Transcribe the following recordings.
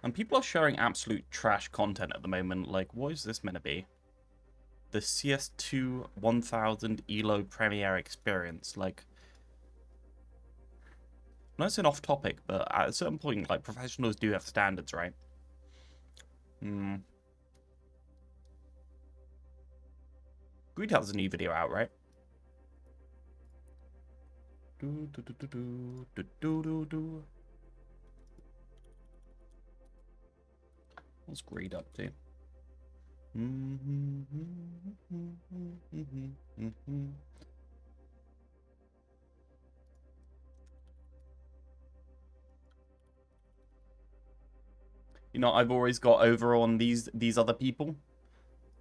And people are sharing absolute trash content at the moment. Like, what is this meant to be? The CS2 1000 ELO Premiere experience. Like, I know it's an off topic, but at a certain point, like, professionals do have standards, right? Greed has a new video out, right? What's Greed up to? You know, I've always got over on these other people.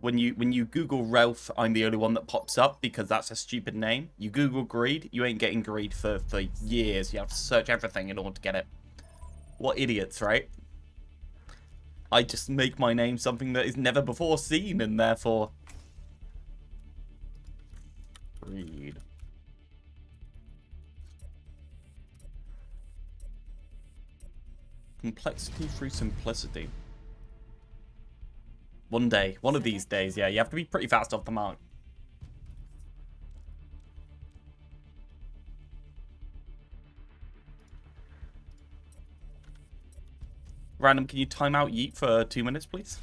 When you Google Realth, I'm the only one that pops up because that's a stupid name. You Google Greed, you ain't getting Greed for years. You have to search everything in order to get it. What idiots, right? I just make my name something that is never before seen, and therefore... Greed. Complexity through simplicity. One day. One of these days, yeah. You have to be pretty fast off the mark. Random, can you time out Yeet for 2 minutes, please?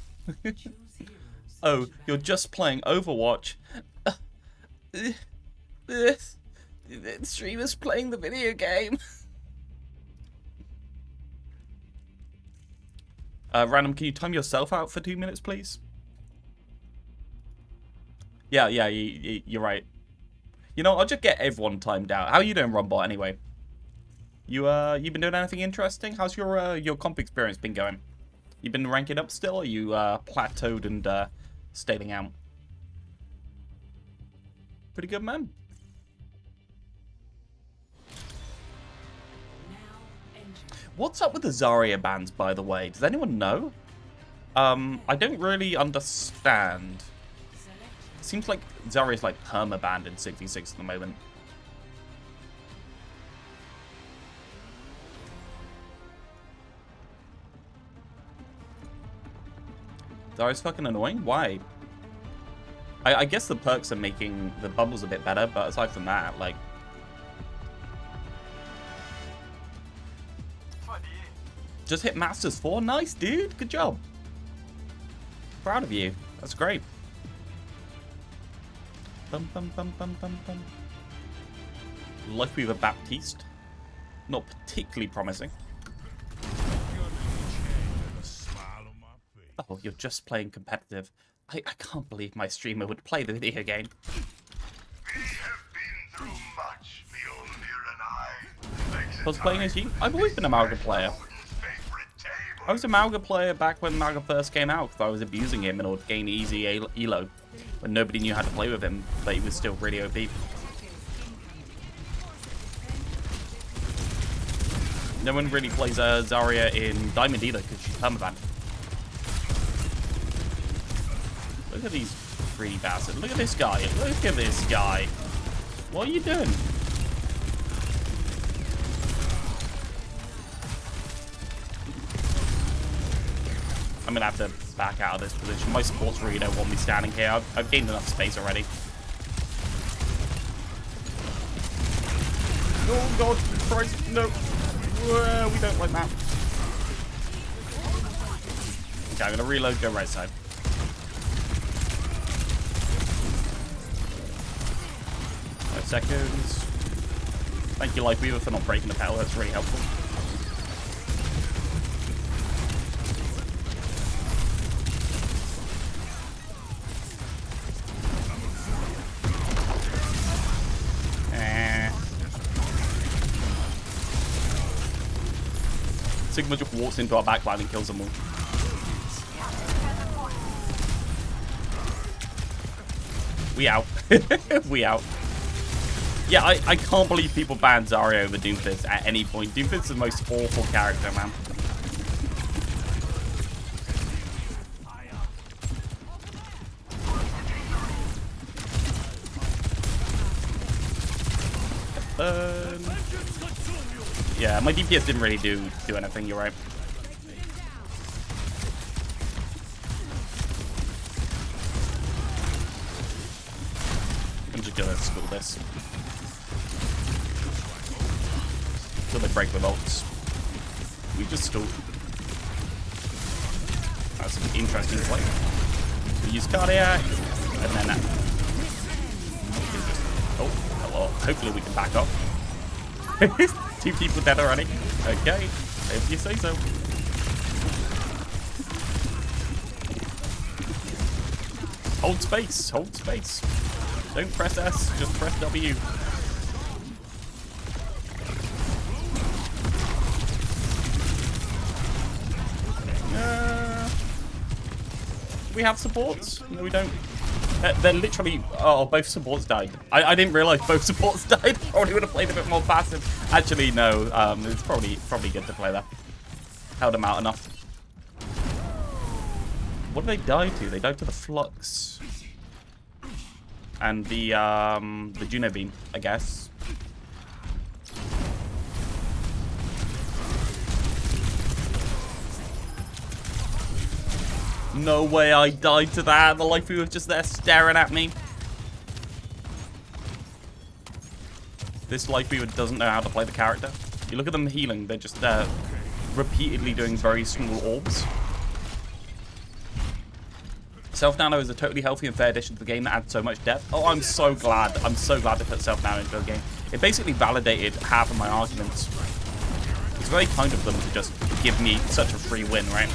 Oh, you're just playing Overwatch. The streamer's playing the video game. Random, can you time yourself out for 2 minutes, please? Yeah, you're right. You know, I'll just get everyone timed out. How are you doing, Rumbot, anyway? You been doing anything interesting? How's your comp experience been going? You been ranking up still, or you plateaued and staying out? Pretty good, man. What's up with the Zarya bans, by the way? Does anyone know? I don't really understand. It seems like Zarya's like perma-banned in 66 at the moment. Zarya's fucking annoying? Why? I guess the perks are making the bubbles a bit better, but aside from that, like... Just hit Masters 4? Nice, dude. Good job. Proud of you. That's great. Bum, bum, bum, bum, bum, bum. Lifeweaver Baptiste. Not particularly promising. Oh, you're just playing competitive. I can't believe my streamer would play the video game. We have been through much, Mjolnir and I. I was playing as you. I've always been a Malga player. I was a Malga player back when Malga first came out because I was abusing him in order to gain easy elo when nobody knew how to play with him, but he was still really OP. No one really plays Zarya in Diamond either because she's permabanned. Look at these greedy bastards. Look at this guy. Look at this guy. What are you doing? I'm gonna have to back out of this position. My supports really don't want me standing here. I've gained enough space already. Oh god, Christ, no. We don't like that. Okay, I'm gonna reload, go right side. 5 seconds. Thank you, Lifeweaver, for not breaking the tower. That's really helpful. Sigma just walks into our backline and kills them all. We out. We out. Yeah, I can't believe people banned Zarya over Doomfist at any point. Doomfist is the most awful character, man. Yeah, my DPS didn't really do anything, you're right. I'm just gonna school this. Till they break the ults. We just stalled. That's an interesting play. We use cardiac, and then oh, hello. Hopefully we can back up. 2 people dead already. Okay, if you say so. Hold space, hold space. Don't press S, just press W. We have supports? No, we don't. They're literally... Oh, both supports died. I didn't realize both supports died. Probably would have played a bit more passive. Actually, no. It's probably good to play that. Held them out enough. What did they die to? They died to the Flux. And the Juno Beam, I guess. No way I died to that. The Life was just there staring at me. This Life doesn't know how to play the character. You look at them healing, they're just repeatedly doing very small orbs. Self-nano is a totally healthy and fair addition to the game that adds so much depth. Oh, I'm so glad. I'm so glad to put self-nano into the game. It basically validated half of my arguments. It's very kind of them to just give me such a free win, right?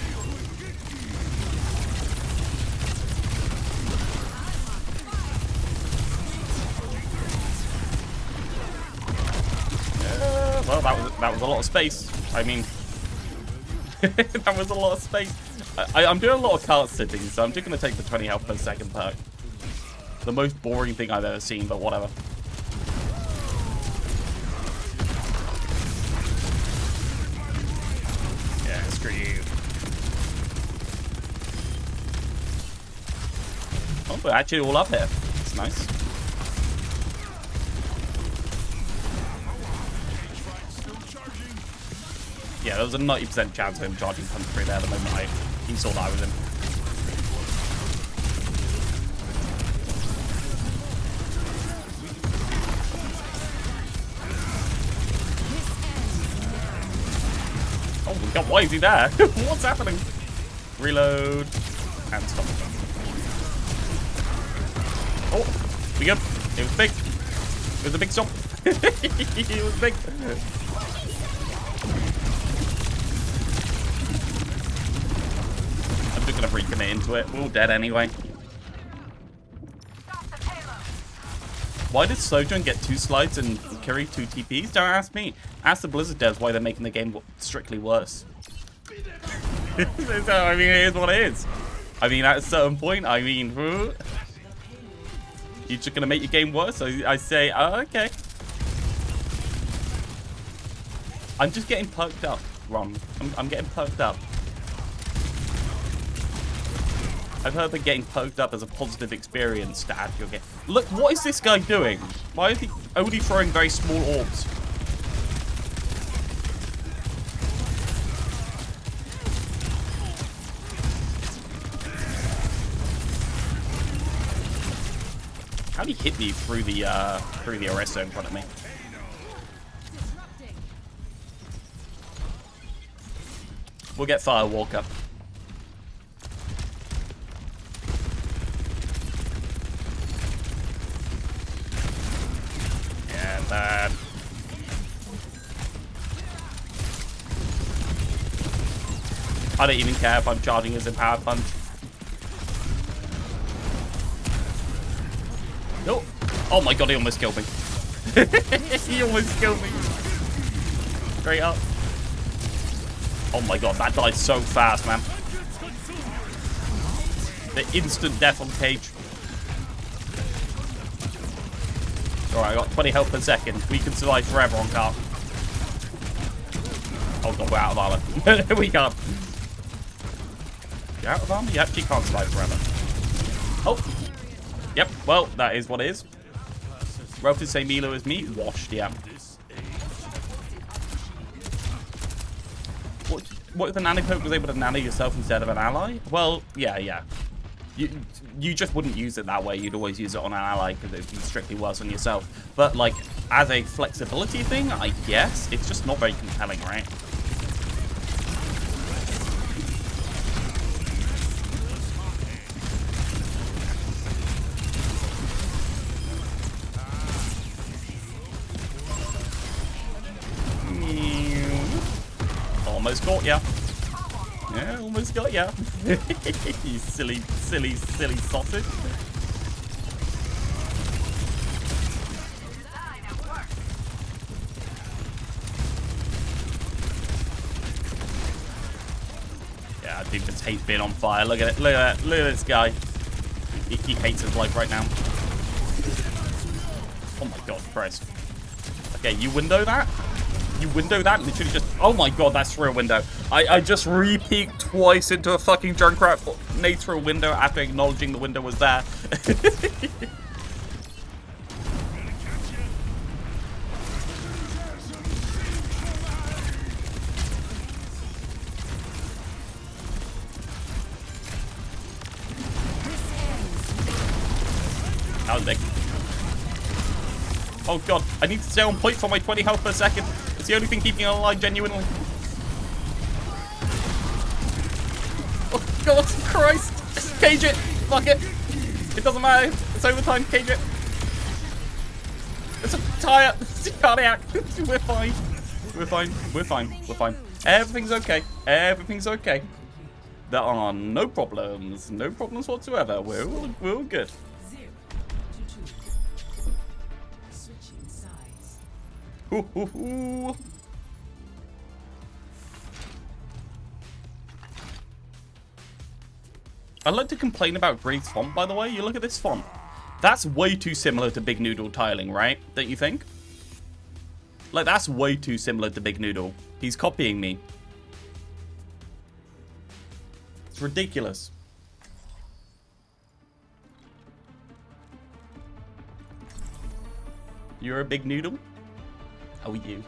Well, that was a lot of space. I mean, that was a lot of space. I'm doing a lot of cart sitting, so I'm just going to take the 20 health per second perk. The most boring thing I've ever seen, but whatever. Yeah, screw you. Oh, we're actually all up here. It's nice. Yeah, there was a 90% chance of him charging Punch 3 there the moment he saw that I was in. Oh my god, why is he there? What's happening? Reload. And stop. Oh, we good. It was big. It was a big stop. It was big. Gonna recommit into it. We're all dead anyway. Why did Sojourn get 2 slides and Kiri 2 TPs? Don't ask me. Ask the Blizzard devs why they're making the game strictly worse. So, I mean, it is what it is. I mean, at a certain point, I mean, you're just gonna make your game worse? So I say, oh, okay. I'm just getting perked up, Ron. I'm getting perked up. I've heard that getting poked up as a positive experience to add your game. Look, what is this guy doing? Why is he only throwing very small orbs? How did he hit me through the arrest zone in front of me? We'll get Firewalker. Bad. I don't even care if I'm charging as a power punch. No. Oh my god, he almost killed me. He almost killed me. Straight up. Oh my god, that died so fast, man. The instant death on Cage. Alright, I got 20 health per second. We can survive forever on cart. Oh god, we're out of armor. We can't. You're out of armor? You actually can't survive forever. Oh. Yep, well, that is what it is. Realth is same elo as me. Washed, yeah. What if the nanny poke was able to nanny yourself instead of an ally? Well, yeah. You just wouldn't use it that way. You'd always use it on an ally because it'd be strictly worse on yourself. But like, as a flexibility thing, I guess it's just not very compelling, right? Almost got ya. Yeah, almost got ya. You silly sausage. Yeah, dude just hates being on fire. Look at it. Look at that. Look at this guy. He hates his life right now. Oh my god, Christ. Okay, you window that? You window that? Literally just... Oh my god, that's through a window. I just re-peeked twice into a fucking Junkrat nade through a window after acknowledging the window was there. That was big. Oh god, I need to stay on point for my 20 health per second. It's the only thing keeping it alive, genuinely. Oh god, Christ. Cage it. Fuck it. It doesn't matter. It's overtime. Cage it. It's a tire. It's a cardiac. We're fine. We're fine. We're fine. We're fine. Everything's okay. Everything's okay. There are no problems. No problems whatsoever. We're all good. Ooh. I'd like to complain about Grave's font, by the way. You look at this font. That's way too similar to Big Noodle tiling, right? Don't you think? Like, that's way too similar to Big Noodle. He's copying me. It's ridiculous. You're a Big Noodle? How are you?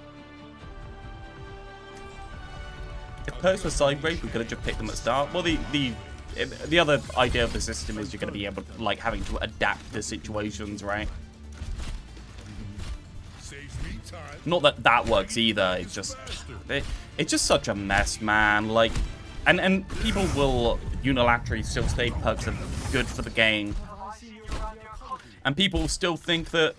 If perks were side grade, we could have just picked them at start. Well, the other idea of the system is you're going to be able to, like, having to adapt to situations, right? Not that that works either. It's just such a mess, man. Like, and people will unilaterally still say perks are good for the game, and people still think that.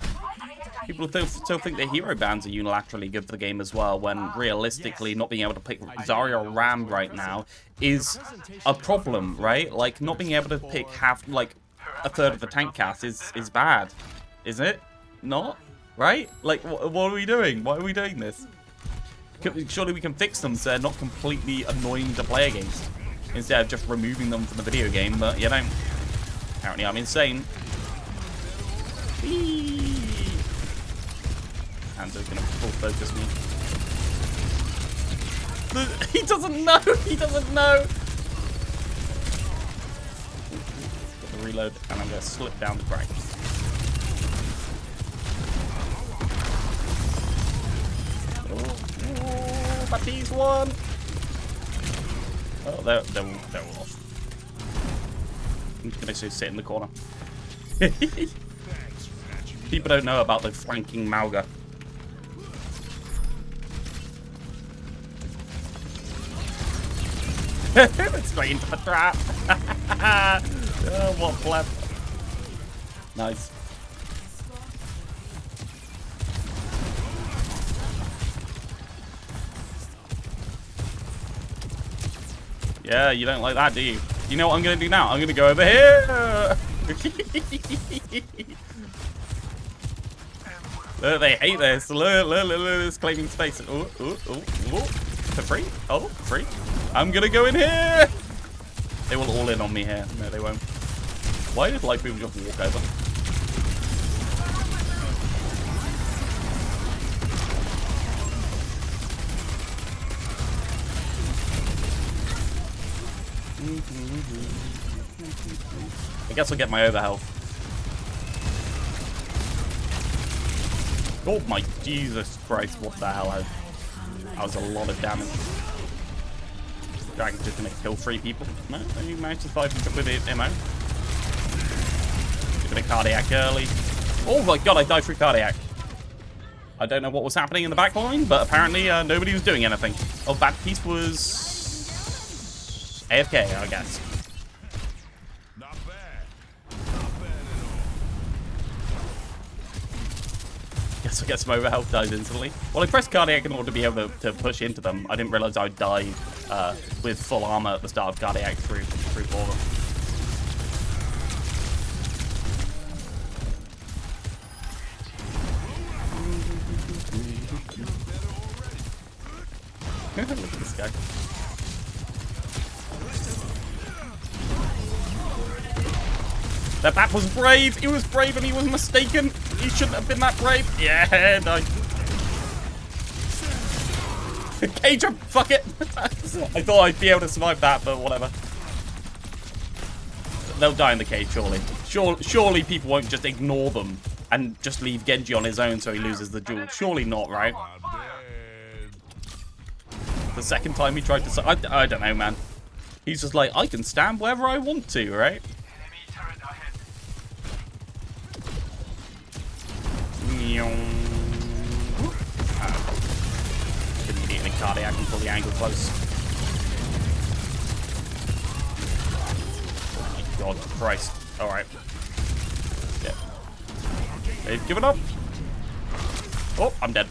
People still think that hero bans are unilaterally good for the game as well, when realistically not being able to pick Zarya or Ram right now is a problem, right? Like, not being able to pick half, like, a third of the tank cast is bad. Is it? Not? Right? Like, what are we doing? Why are we doing this? Surely we can fix them so they're not completely annoying to play against, instead of just removing them from the video game, but, you know, apparently I'm insane. Whee! Hanzo's gonna full focus me. He doesn't know! He doesn't know! Got the reload, and I'm gonna slip down the crack. Oh, Baptiste won! Oh, they're all off. I'm gonna just sit in the corner. People don't know about the flanking Mauga. Straight into the trap. Oh, what flap. Nice. Yeah, you don't like that, do you? You know what I'm going to do now? I'm going to go over here. Look, they hate this. Look, this claiming space. Oh. For free? Oh, free. I'm gonna go in here! They will all in on me here. No, they won't. Why did light people just walk over? I guess I'll get my overhealth. Oh my Jesus Christ, what the hell? That was a lot of damage. Dragon's just gonna kill 3 people. No, he managed to survive with his MO. Give it a cardiac early. Oh my god, I died through cardiac. I don't know what was happening in the back line, but apparently nobody was doing anything. Oh, that piece was AFK, I guess. Not bad. Not bad at all. Guess I get some overhealth, dies instantly. Well, I pressed cardiac in order to be able to push into them. I didn't realize I'd die with full armor at the start of cardiac through 4 of them. Look at this guy. That was brave. He was brave and he was mistaken. He shouldn't have been that brave. Yeah, nice. Cage him. Fuck it. I thought I'd be able to survive that, but whatever. They'll die in the cage, surely. Surely people won't just ignore them and just leave Genji on his own so he loses the duel. Surely not, right? The second time he tried to... I don't know, man. He's just like, I can stand wherever I want to, right? Didn't need any cardiac and pull the angle close. Oh my god, Christ. Alright. Yeah. They've given up. Oh, I'm dead.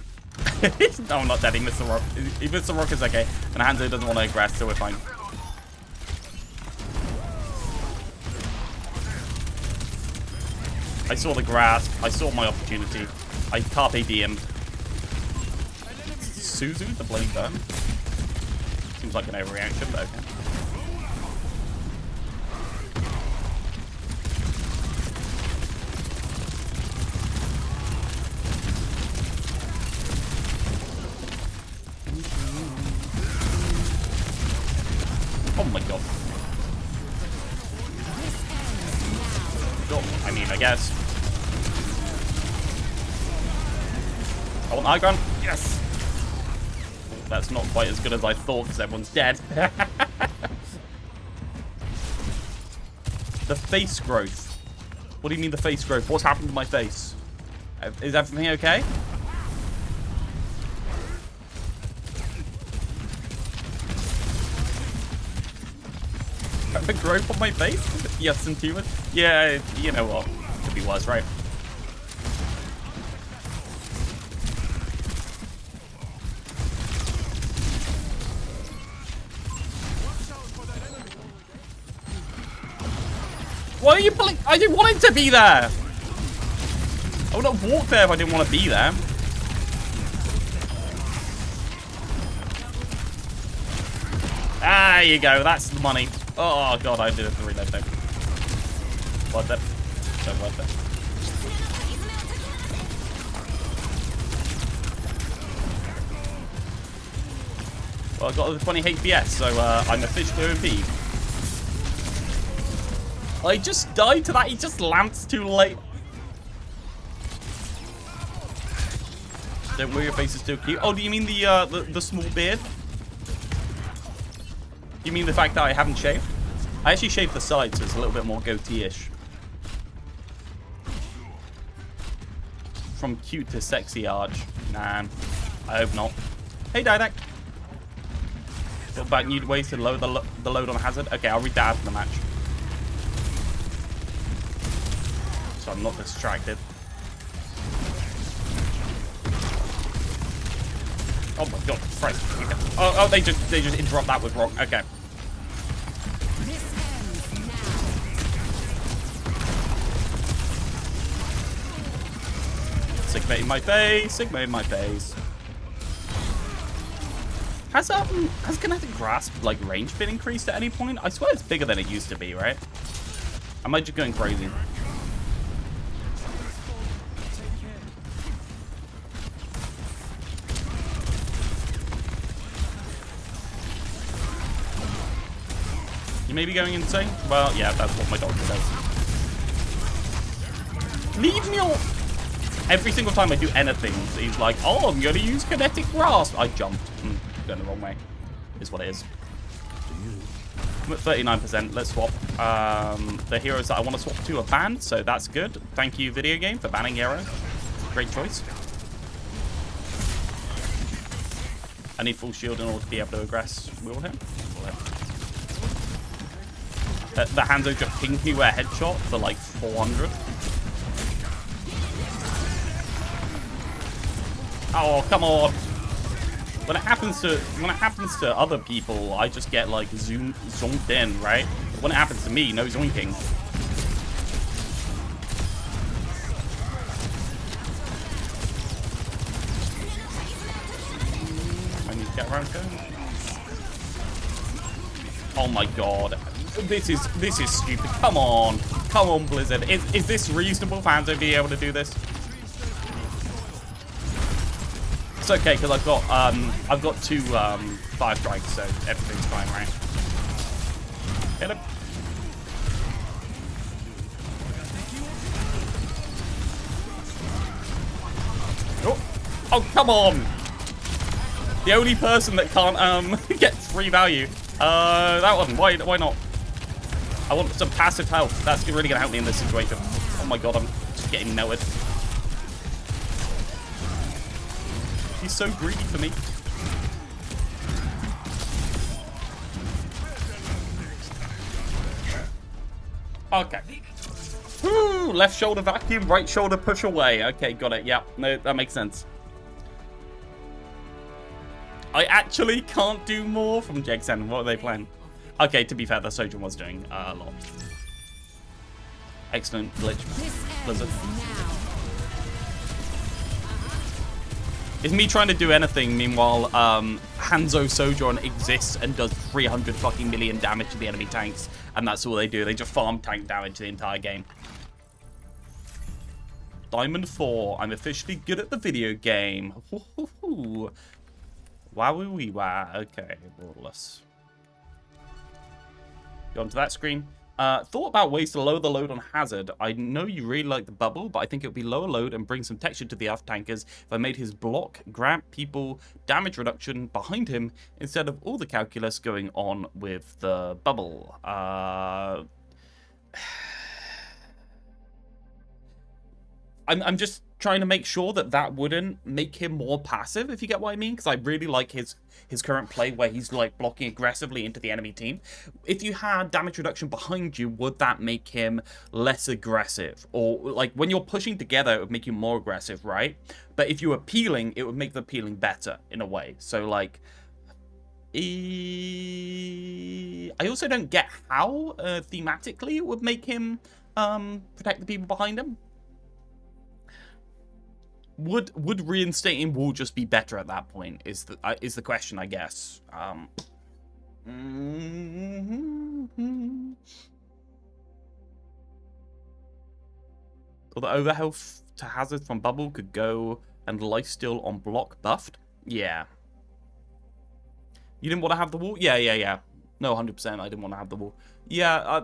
No, I'm not dead. He missed the rock. He missed the rock, is okay. And Hanzo doesn't want to aggress, so we're fine. I saw the grasp. I saw my opportunity. I carpe diem. Suzu, the bloody burn. Seems like an overreaction, but okay. Oh my god. Oh, I mean, I guess. I want high ground. Yes! That's not quite as good as I thought because everyone's dead. The face growth. What do you mean the face growth? What's happened to my face? Is everything okay? A growth on my face? Yes, and tumors? Yeah, you know what? Could be worse, right? Why are you pulling? I didn't want it to be there. I would not walk there if I didn't want to be there. There you go. That's the money. Oh god, I did a 3 left there. Worth it. So worth it. Well, I got the 20 HPS, so I'm officially OP. I just died to that. He just lands too late. Don't worry, your face is still cute. Oh, do you mean the small beard? You mean the fact that I haven't shaved? I actually shaved the sides, so it's a little bit more goatee-ish. From cute to sexy arch. Nah, I hope not. Hey, Didac. Got about new ways to lower the load on hazard. Okay, I'll read that after the match. So I'm not distracted. Oh my god, Christ. Oh, they just interrupt that with rock. Okay. Sigma in my face, Sigma in my face. Has kinetic grasp like range been increased at any point? I swear it's bigger than it used to be, right? Am I just going crazy? You may be going insane? Well, yeah, that's what my doctor says. Leave me alone! Every single time I do anything, he's like, oh, I'm going to use kinetic grasp. I jumped. Going the wrong way. Is what it is. I'm at 39%. Let's swap. The heroes that I want to swap to are banned, so that's good. Thank you, video game, for banning hero. Great choice. I need full shield in order to be able to aggress wheel him. The Hanzo just pinged me with a headshot for like 400. Oh, come on. When it happens to other people, I just get like zonked in, right? But when it happens to me, no zoinking. I need to get around going. Oh my god. This is stupid. Come on. Come on, Blizzard. Is this reasonable for Hanzo to be able to do this? It's okay, because I've got two fire strikes, so everything's fine, right? Hit him. Oh, come on! The only person that can't get free value. That one. Why not? I want some passive health. That's really gonna help me in this situation. Oh my god, I'm just getting melted. He's so greedy for me. Okay. Woo, left shoulder vacuum, right shoulder push away. Okay, got it. Yeah, no, that makes sense. I actually can't do more from Jegsen. What are they playing? Okay, to be fair, the Sojourn was doing a lot. Excellent glitch, Blizzard. Is me trying to do anything, meanwhile, Hanzo Sojourn exists and does 300 fucking million damage to the enemy tanks, and that's all they do. They just farm tank damage the entire game. Diamond 4. I'm officially good at the video game. Wowee-wee-wah. Okay, borderless. Go onto that screen. Thought about ways to lower the load on Hazard. I know you really like the bubble, but I think it would be lower load and bring some texture to the Earth tankers if I made his block, grab people, damage reduction behind him instead of all the calculus going on with the bubble. I'm just trying to make sure that that wouldn't make him more passive, if you get what I mean, because I really like his current play where he's like blocking aggressively into the enemy team. If you had damage reduction behind you, would that make him less aggressive? Or like when you're pushing together, it would make you more aggressive, right? But if you were peeling, it would make the peeling better in a way. So like, I also don't get how thematically it would make him protect the people behind him. Would reinstating wall just be better at that point? Is the question, I guess. Or the overhealth to Hazard from bubble could go and lifesteal on block buffed. Yeah. You didn't want to have the wall? Yeah. No, 100%. I didn't want to have the wall. Yeah.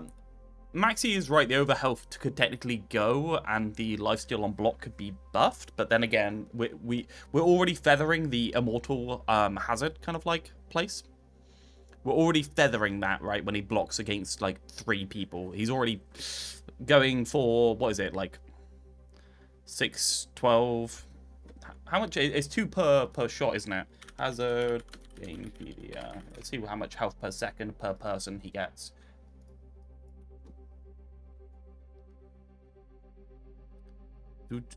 Maxi is right, the overhealth could technically go and the lifesteal on block could be buffed, but then again, we're already feathering the immortal Hazard kind of like place. We're already feathering that, right, when he blocks against like 3 people. He's already going for, what is it, like 6, 12, how much? It's 2 per shot, isn't it? Hazard, Gamepedia. Let's see how much health per second per person he gets.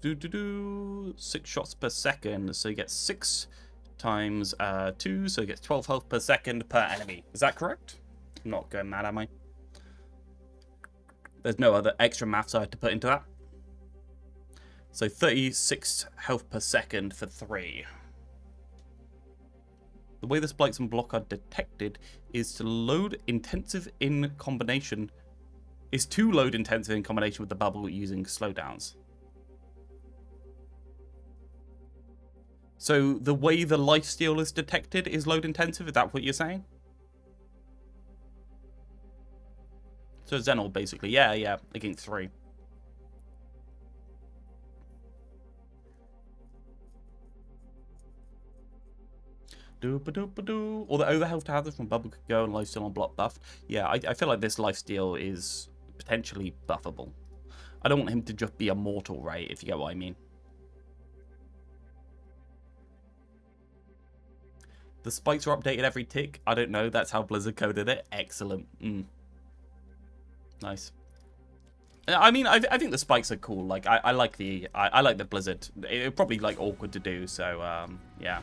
Do 6 shots per second, so you get 6 times 2, so you get 12 health per second per enemy. Is that correct? I'm not going mad, am I? There's no other extra maths I had to put into that. So 36 health per second for 3. The way the spikes and block are detected is to load intensive in combination. Is to load intensive in combination with the bubble using slowdowns. So the way the lifesteal is detected is load intensive? Is that what you're saying? So Zenol basically. Yeah. Against 3. Doo-ba-doo-ba-doo. Or the overhealth hazard from bubble could go and lifesteal on block buff. Yeah, I feel like this lifesteal is potentially buffable. I don't want him to just be immortal, right? If you get what I mean. The spikes are updated every tick. I don't know. That's how Blizzard coded it. Excellent. Nice. I mean, I think the spikes are cool. Like, I like the Blizzard. It's probably like awkward to do. So yeah.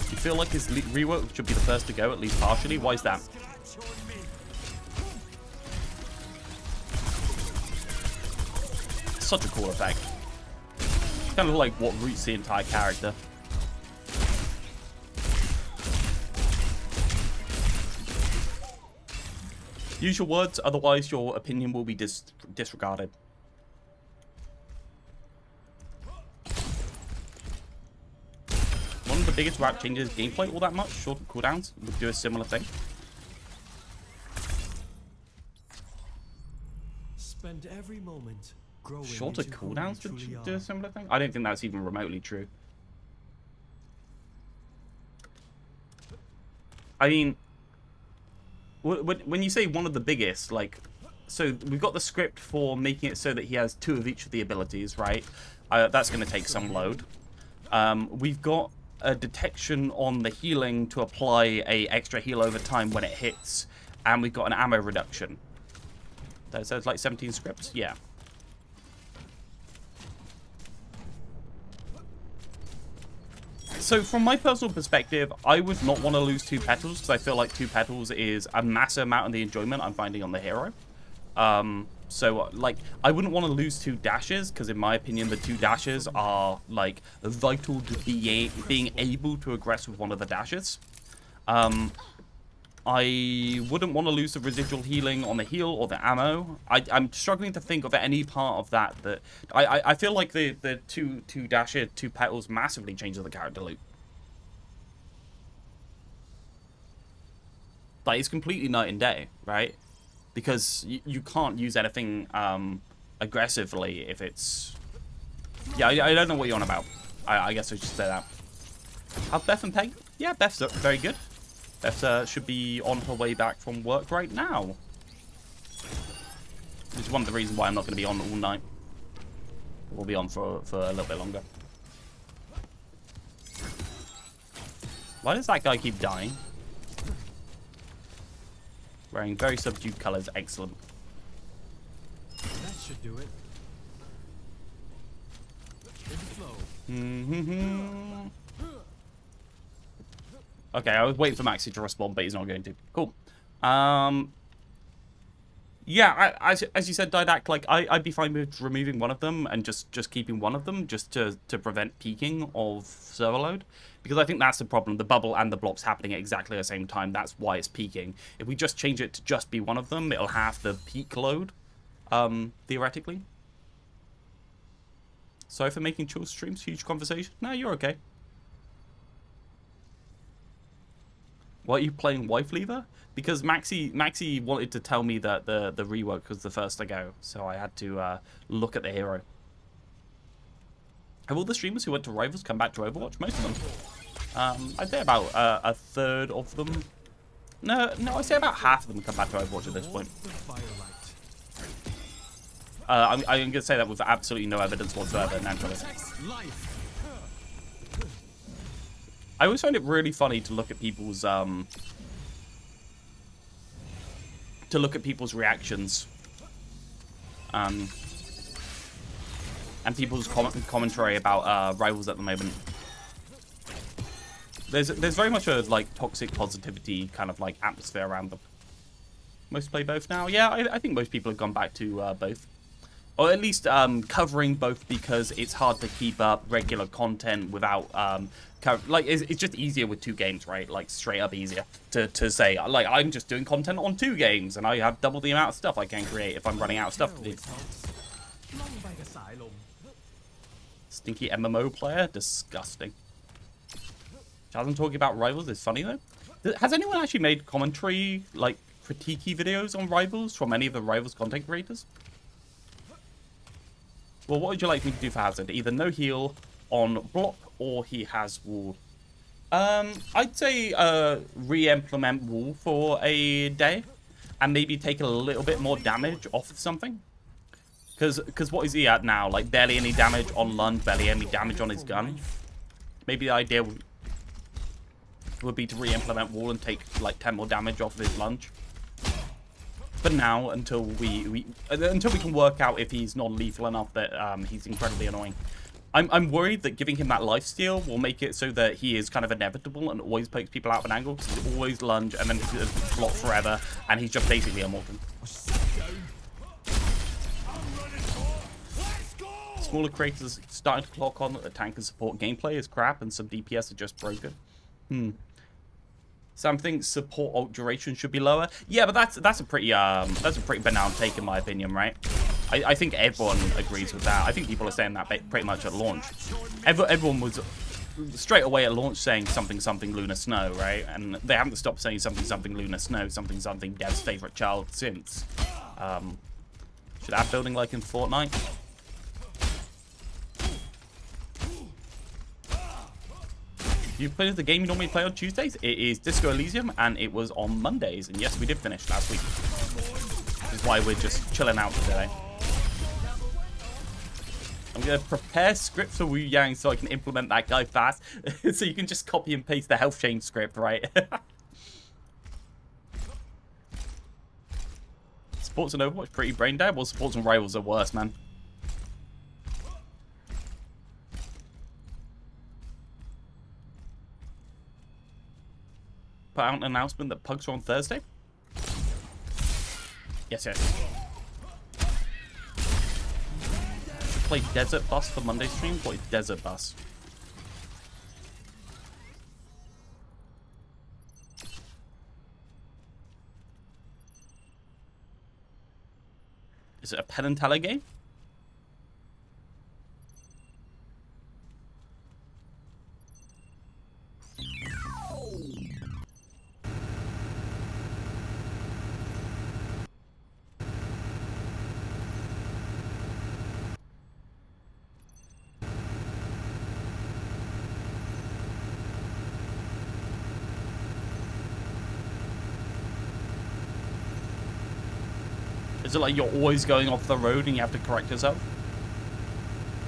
You feel like his rework should be the first to go, at least partially? Why is that? Such a cool effect. Kind of like what roots the entire character. Use your words, otherwise your opinion will be disregarded. One of the biggest rap changes gameplay all that much. Short cooldowns would do a similar thing. Spend every moment growing. Shorter cooldowns would do a similar thing? I don't think that's even remotely true. I mean, when you say one of the biggest, like, so we've got the script for making it so that he has 2 of each of the abilities, right? That's going to take some load. We've got a detection on the healing to apply a extra heal over time when it hits, and we've got an ammo reduction. That says like 17 scripts? Yeah. So from my personal perspective, I would not want to lose 2 petals because I feel like 2 petals is a massive amount of the enjoyment I'm finding on the hero. So like I wouldn't want to lose 2 dashes because in my opinion the 2 dashes are like vital to being able to aggress with one of the dashes. I wouldn't want to lose the residual healing on the heal or the ammo. I'm struggling to think of any part of that I feel like the two dashes, 2 petals massively changes the character loop. Like it's completely night and day, right? Because you can't use anything aggressively if it's... Yeah, I don't know what you're on about. I guess I should say that. How's Beth and Peg? Yeah, Beth's very good. Beth should be on her way back from work right now. Which is one of the reasons why I'm not going to be on all night. We'll be on for a little bit longer. Why does that guy keep dying? Wearing very subdued colors. Excellent. That should do it. Okay, I was waiting for Maxi to respond, but he's not going to. Cool. Yeah, as you said, Didac, like I'd be fine with removing one of them and just keeping one of them just to prevent peaking of server load, because I think that's the problem. The bubble and the blobs happening at exactly the same time. That's why it's peaking. If we just change it to just be one of them, it'll have the peak load, theoretically. Sorry for making chill streams. Huge conversation. No, you're okay. Why are you playing Wife Lever? Because Maxi wanted to tell me that the rework was the first to go, so I had to look at the hero. Have all the streamers who went to Rivals come back to Overwatch? Most of them. I'd say about a third of them. No, I'd say about half of them come back to Overwatch at this point. I'm going to say that with absolutely no evidence whatsoever, naturally. I always find it really funny to look at people's reactions, and people's commentary about Rivals at the moment. There's very much a like toxic positivity kind of like atmosphere around them. Most play both now. Yeah, I think most people have gone back to both. Or at least covering both, because it's hard to keep up regular content without like it's just easier with 2 games, right? Like straight up easier to say like I'm just doing content on 2 games and I have double the amount of stuff I can create if I'm running out of stuff to do. Stinky MMO player, disgusting. Chasm talking about Rivals is funny though. Has anyone actually made commentary like critiquey videos on Rivals from any of the Rivals content creators? Well, what would you like me to do for Hazard? Either no heal on block or he has wall. I'd say re-implement wall for a day and maybe take a little bit more damage off of something. Because what is he at now? Like barely any damage on lunge, barely any damage on his gun. Maybe the idea would be to re-implement wall and take like 10 more damage off of his lunge. But now, until we can work out if he's non-lethal enough that he's incredibly annoying. I'm worried that giving him that lifesteal will make it so that he is kind of inevitable and always pokes people out of an angle because he's always lunge and then he's blocked forever and he's just basically immortal. Smaller creators starting to clock on that the tank and support gameplay is crap and some DPS are just broken. Sam thinks support ult duration should be lower. Yeah, but that's a pretty banal take in my opinion, right? I think everyone agrees with that. I think people are saying that pretty much at launch. Everyone was straight away at launch saying something Lunar Snow, right? And they haven't stopped saying something Lunar Snow, something Dev's favorite child since. Should add building like in Fortnite. You played the game you normally play on Tuesdays? It is Disco Elysium, and it was on Mondays. And yes, we did finish last week. Which is why we're just chilling out today. I'm going to prepare script for Wu Yang so I can implement that guy fast. So you can just copy and paste the health change script, right? Sports and Overwatch, pretty brain dead. Well, Sports and Rivals are worse, man. Put out an announcement that Pugs are on Thursday? Yes. Should play Desert Bus for Monday stream? What is Desert Bus? Is it a Penn and Teller game? Is it like you're always going off the road and you have to correct yourself?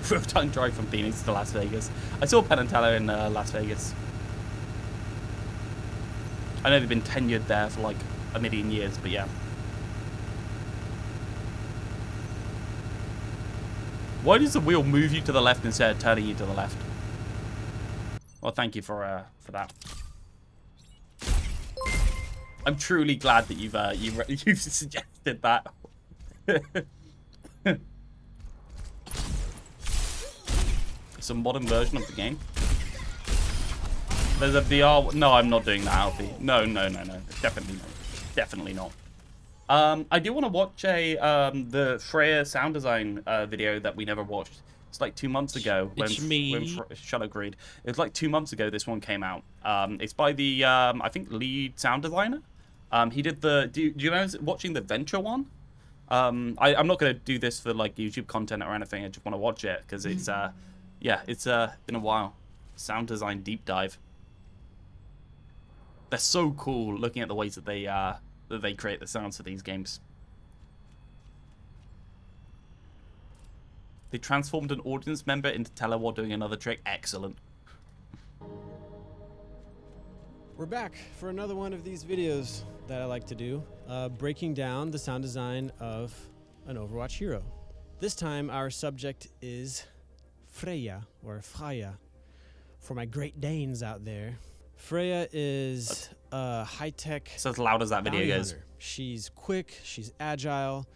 Real-time drive from Phoenix to Las Vegas. I saw Penn and Teller in Las Vegas. I know they've been tenured there for like a million years, but yeah. Why does the wheel move you to the left instead of turning you to the left? Well, thank you for that. I'm truly glad that you've suggested that. It's a modern version of the game. There's a VR. No, I'm not doing that, Alfie. No. Definitely not. I do want to watch the Freya sound design video that we never watched. It's like 2 months ago when Shut agreed. It was like 2 months ago this one came out. It's by the I think lead sound designer. He did the. Do you know watching the Venture one? I'm not gonna do this for like YouTube content or anything. I just want to watch it because it's yeah, it's been a while. Sound design deep dive. They're so cool looking at the ways that they create the sounds for these games. They transformed an audience member into Teller while doing another trick. Excellent. We're back for another one of these videos that I like to do, breaking down the sound design of an Overwatch hero. This time our subject is Freya, or Freya, for my Great Danes out there. Freya is a high-tech So as loud as that video goes. hunter. She's quick, she's agile,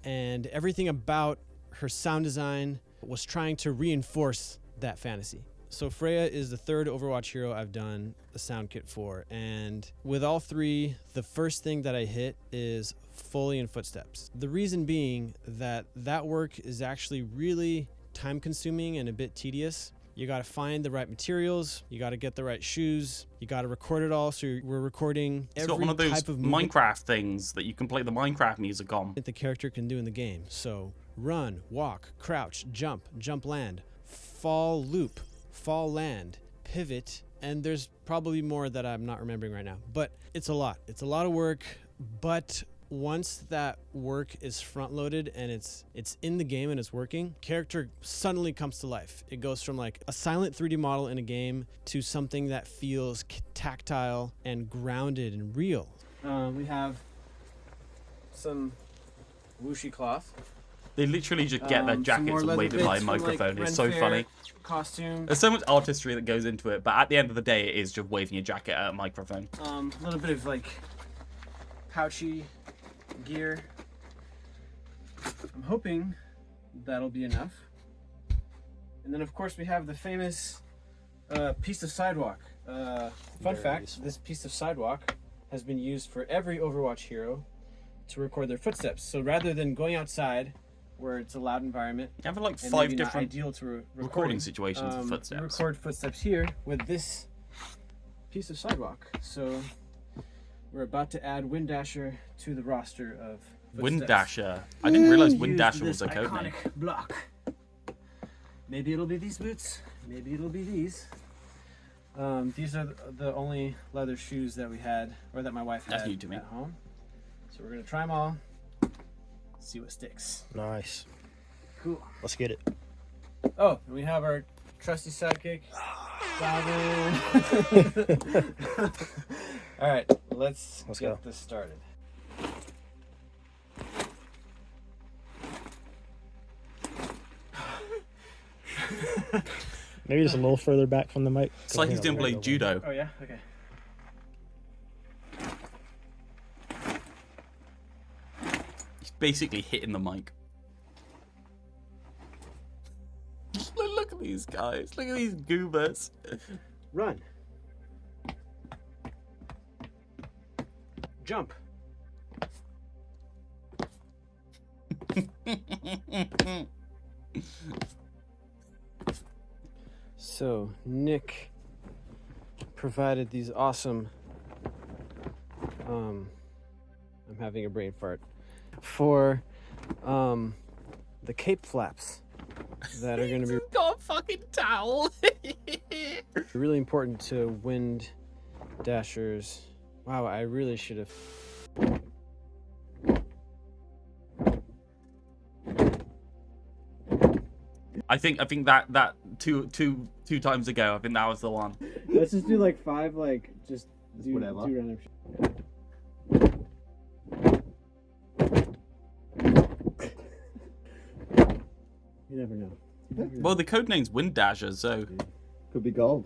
and everything about her sound design was trying to reinforce that fantasy. So Freya is the third Overwatch hero I've done the sound kit for, and with all three, the first thing that I hit is Foley and footsteps. The reason being that work is actually really time-consuming and a bit tedious. You got to find the right materials, you got to get the right shoes, you got to record it all. So we're recording every It's got one of those type of movement Minecraft things that you can play the Minecraft music on. that the character can do in the game. So run, walk, crouch, jump land, fall loop, fall land, pivot, and there's probably more that I'm not remembering right now, but it's a lot. It's a lot of work, but once that work is front loaded and it's in the game and it's working, character suddenly comes to life. It goes from like a silent 3D model in a game to something that feels tactile and grounded and real. We have some whooshy cloth. They literally just get their jackets and wave it by a microphone. It's so funny. Costume. There's so much artistry that goes into it, but at the end of the day, it is just waving your jacket at a microphone. A little bit of like pouchy gear. I'm hoping that'll be enough. And then of course we have the famous piece of sidewalk. Fun fact, this piece of sidewalk has been used for every Overwatch hero to record their footsteps. So rather than going outside where it's a loud environment, You have like and 5 maybe not different ideal to recording situations for we footsteps. record footsteps here with this piece of sidewalk. So we're about to add Wind Dasher to the roster of footsteps. Wind Dasher. I didn't realize Wind Used Dasher this was a code iconic name. block. Maybe it'll be these boots. Maybe it'll be these. These are the only leather shoes that we had, or that my wife had That's new to me. at home. So we're gonna try them all. See what sticks. Nice. Cool. Let's get it. Oh, and we have our trusty sidekick. Calvin. All right, let's Let's get go. this started. Maybe just a little further back from the mic. It's like he's doing blade judo. Oh yeah, okay. He's basically hitting the mic. Look at these guys. Look at these goobers. Run. Jump. So Nick provided these awesome I'm having a brain fart for the cape flaps that are going to be Got a fucking towel. really important to Wind Dashers. Wow, I really should have. I think that two times ago, I think that was the one. Let's just do like 5, like just do whatever. do random You never know. Well, the code name's Wind Dasher, so Could be gold.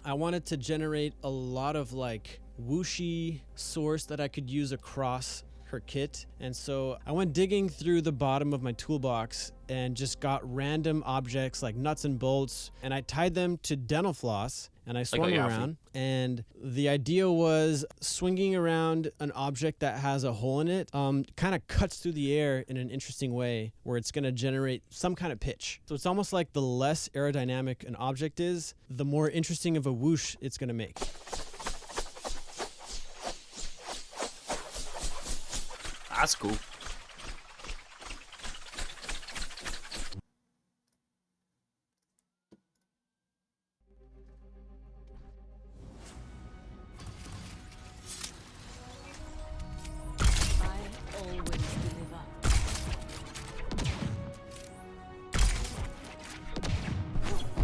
I wanted to generate a lot of like whooshy source that I could use across her kit, and so I went digging through the bottom of my toolbox and just got random objects like nuts and bolts, and I tied them to dental floss and I swung a them Yaffy. around, and the idea was swinging around an object that has a hole in it kind of cuts through the air in an interesting way where it's going to generate some kind of pitch. So it's almost like the less aerodynamic an object is, the more interesting of a whoosh it's going to make. that's cool. I always deliver.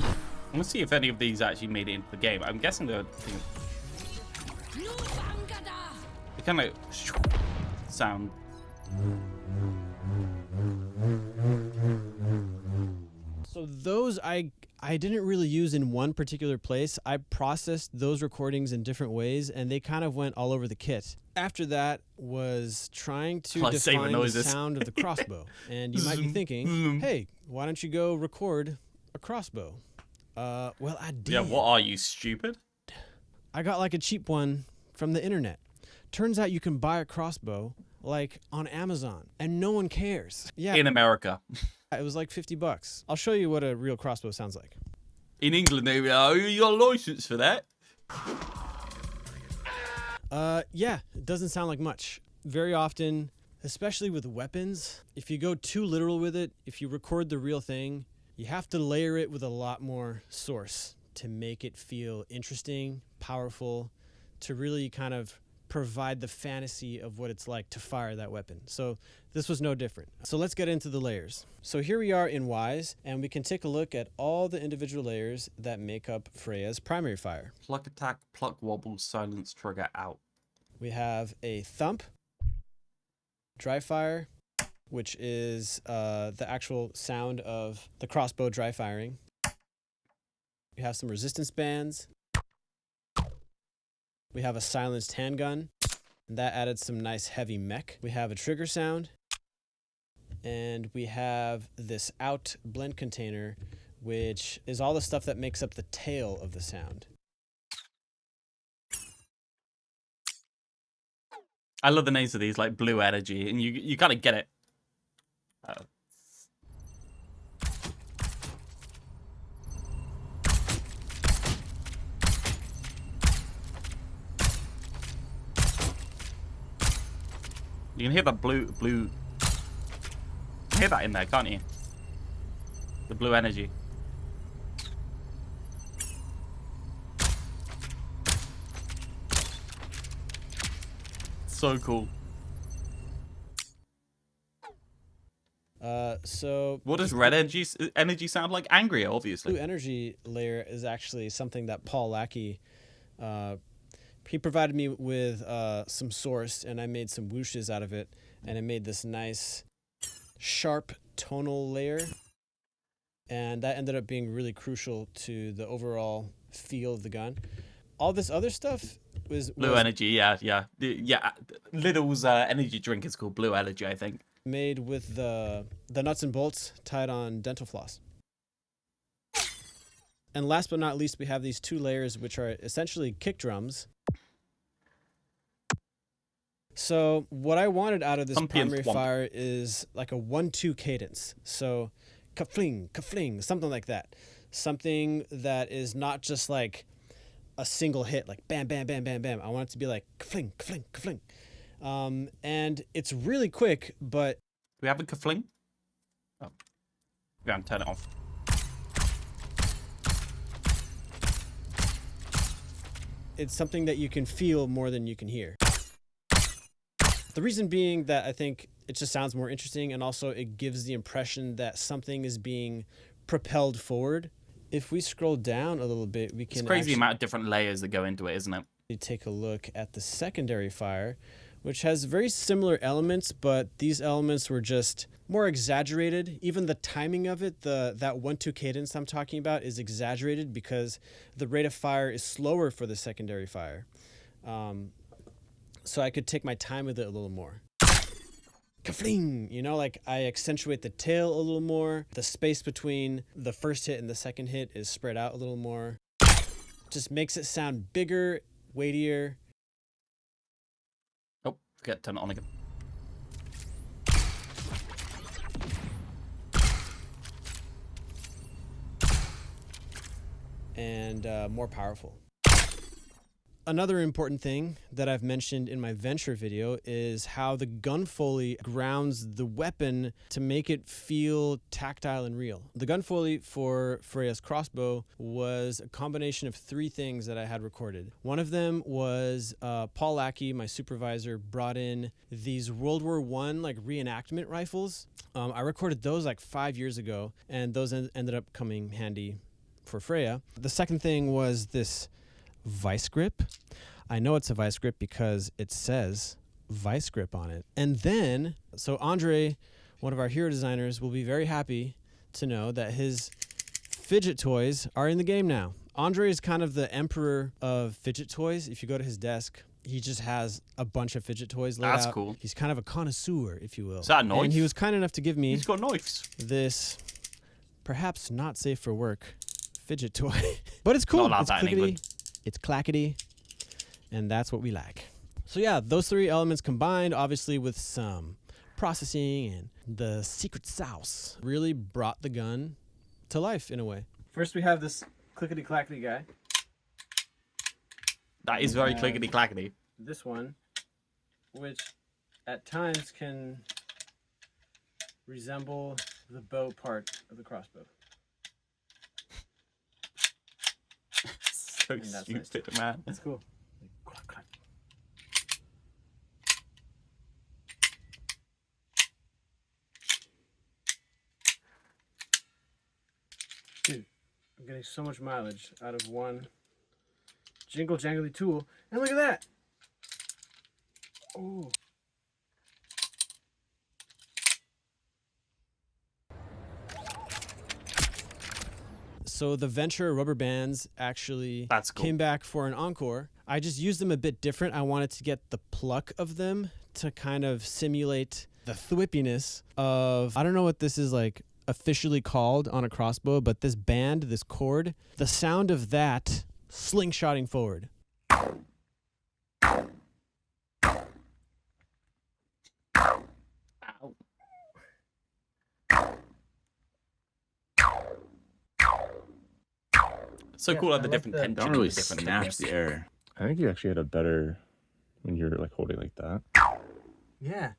I want to see if any of these actually made it into the game. I'm guessing they're No Bangada! they kind of sound. So those I didn't really use in one particular place. I processed those recordings in different ways, and they kind of went all over the kit. After that was trying to Lightsaber define the noises. sound of the crossbow. And you might be thinking, hey, why don't you go record a crossbow? Well, I did. Yeah, what are you, stupid? I got like a cheap one from the internet. Turns out you can buy a crossbow like on Amazon, and no one cares. Yeah, In America. it was like $50. I'll show you what a real crossbow sounds like. In England, they go, oh, you got a license for that? Yeah, it doesn't sound like much. Very often, especially with weapons. If you go too literal with it, if you record the real thing, you have to layer it with a lot more source to make it feel interesting, powerful, to really kind of provide the fantasy of what it's like to fire that weapon. So this was no different. So let's get into the layers. So here we are in Wise, and we can take a look at all the individual layers that make up Freya's primary fire. Pluck attack, pluck wobble, silence trigger out. We have a thump, dry fire, which is the actual sound of the crossbow dry firing. We have some resistance bands. We have a silenced handgun, and that added some nice heavy mech. We have a trigger sound, and we have this out blend container, which is all the stuff that makes up the tail of the sound. I love the names of these, like Blue Energy, and you kind of get it. You can hear that blue. You can hear that in there, can't you? The blue energy. So cool. So What does red energy sound like? Angrier, obviously. blue energy layer is actually something that Paul Lackey, he provided me with some source, and I made some whooshes out of it, and it made this nice sharp tonal layer, and that ended up being really crucial to the overall feel of the gun. All this other stuff was Blue energy, yeah. Lidl's energy drink is called Blue Energy, I think. made with the nuts and bolts tied on dental floss. And last but not least, we have these two layers, which are essentially kick drums. So what I wanted out of this primary fire is like a 1-2 cadence. So ka-fling, ka-fling, something like that. Something that is not just like a single hit, like bam, bam, bam, bam, bam. I want it to be like ka-fling, ka-fling, ka-fling. And it's really quick, but... Do we have a ka-fling? Oh. We haven't turned it off. it's something that you can feel more than you can hear. The reason being that I think it just sounds more interesting, and also it gives the impression that something is being propelled forward. If we scroll down a little bit, we can It's crazy amount of different layers that go into it, isn't it? Take a look at the secondary fire, which has very similar elements, but these elements were just more exaggerated. Even the timing of it, that 1-2 cadence I'm talking about, is exaggerated because the rate of fire is slower for the secondary fire. So I could take my time with it a little more. Ka-fling! You know, like I accentuate the tail a little more. The space between the first hit and the second hit is spread out a little more. Just makes it sound bigger, weightier. Oh, forget to turn it on again. And more powerful. Another important thing that I've mentioned in my Venture video is how the gun foley grounds the weapon to make it feel tactile and real. The gun foley for Freya's crossbow was a combination of 3 things that I had recorded. One of them was Paul Lackey, my supervisor, brought in these World War I like reenactment rifles. I recorded those like 5 years ago, and those ended up coming handy for Freya. The second thing was this vice grip. I know it's a vice grip because it says vice grip on it. And then, so Andre, one of our hero designers, will be very happy to know that his fidget toys are in the game now. Andre is kind of the emperor of fidget toys. If you go to his desk, he just has a bunch of fidget toys laid out. That's cool. He's kind of a connoisseur, if you will. Is that a knife? And he was kind enough to give me He's got knives. this perhaps not safe for work fidget toy. But it's cool. Not allowed It's that in clickety. England. It's clackety, and that's what we like. So yeah, those 3 elements combined, obviously with some processing and the secret sauce, really brought the gun to life in a way. First we have this clickety-clackety guy. That is very clickety clackety. This one, which at times can resemble the bow part of the crossbow. So that's stupid, nice. man. That's cool. Dude, I'm getting so much mileage out of one jingle jangly tool. And look at that! Oh. So the Venture rubber bands actually That's cool. came back for an encore. I just used them a bit different. I wanted to get the pluck of them to kind of simulate the thwippiness of, I don't know what this is like officially called on a crossbow, but this band, this cord, the sound of that slingshotting forward. So cool how the different tension. Don't really different snap thickness. the air. I think you actually had a better when you're like holding like that. Yeah.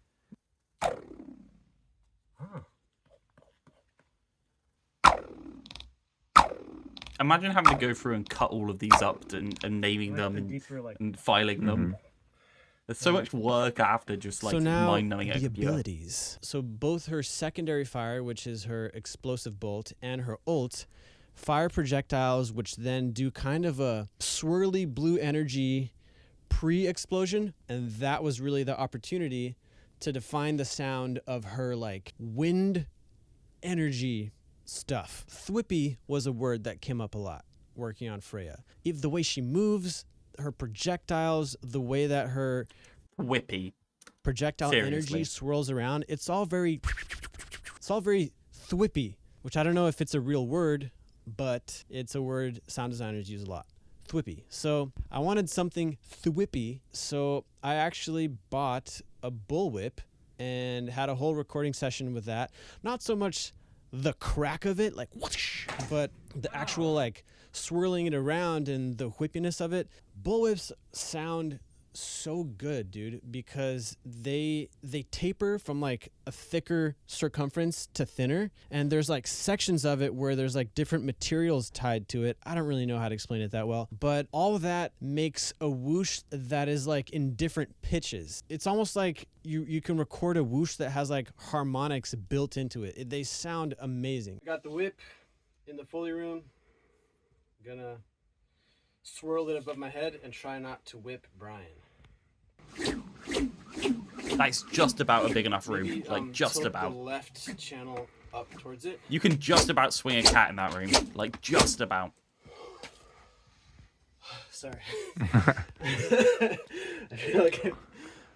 Imagine having to go through and cut all of these up and naming them and filing them. There's so much work after just like So now mind-numbing the abilities. So both her secondary fire, which is her explosive bolt, and her ult fire projectiles, which then do kind of a swirly blue energy pre-explosion, and that was really the opportunity to define the sound of her like wind energy stuff. Thwippy was a word that came up a lot working on Freya. If the way she moves, her projectiles, the way that her Whippy. projectile Seriously. energy swirls around, it's all very thwippy, which I don't know if it's a real word, but it's a word sound designers use a lot. Thwippy. So I wanted something thwippy, so I actually bought a bullwhip and had a whole recording session with that. Not so much the crack of it, like whoosh, but the actual like swirling it around and the whippiness of it. Bullwhips sound so good, dude, because they taper from like a thicker circumference to thinner, and there's like sections of it where there's like different materials tied to it. I don't really know how to explain it that well, but all of that makes a whoosh that is like in different pitches. It's almost like you can record a whoosh that has like harmonics built into it. They sound amazing. Got the whip in the Foley room. Gonna swirl it above my head and try not to whip Brian. That's just about a big enough room. Maybe, Like, just tilt about. the left channel up towards it. You can just about swing a cat in that room. Like, just about. Sorry. I feel like I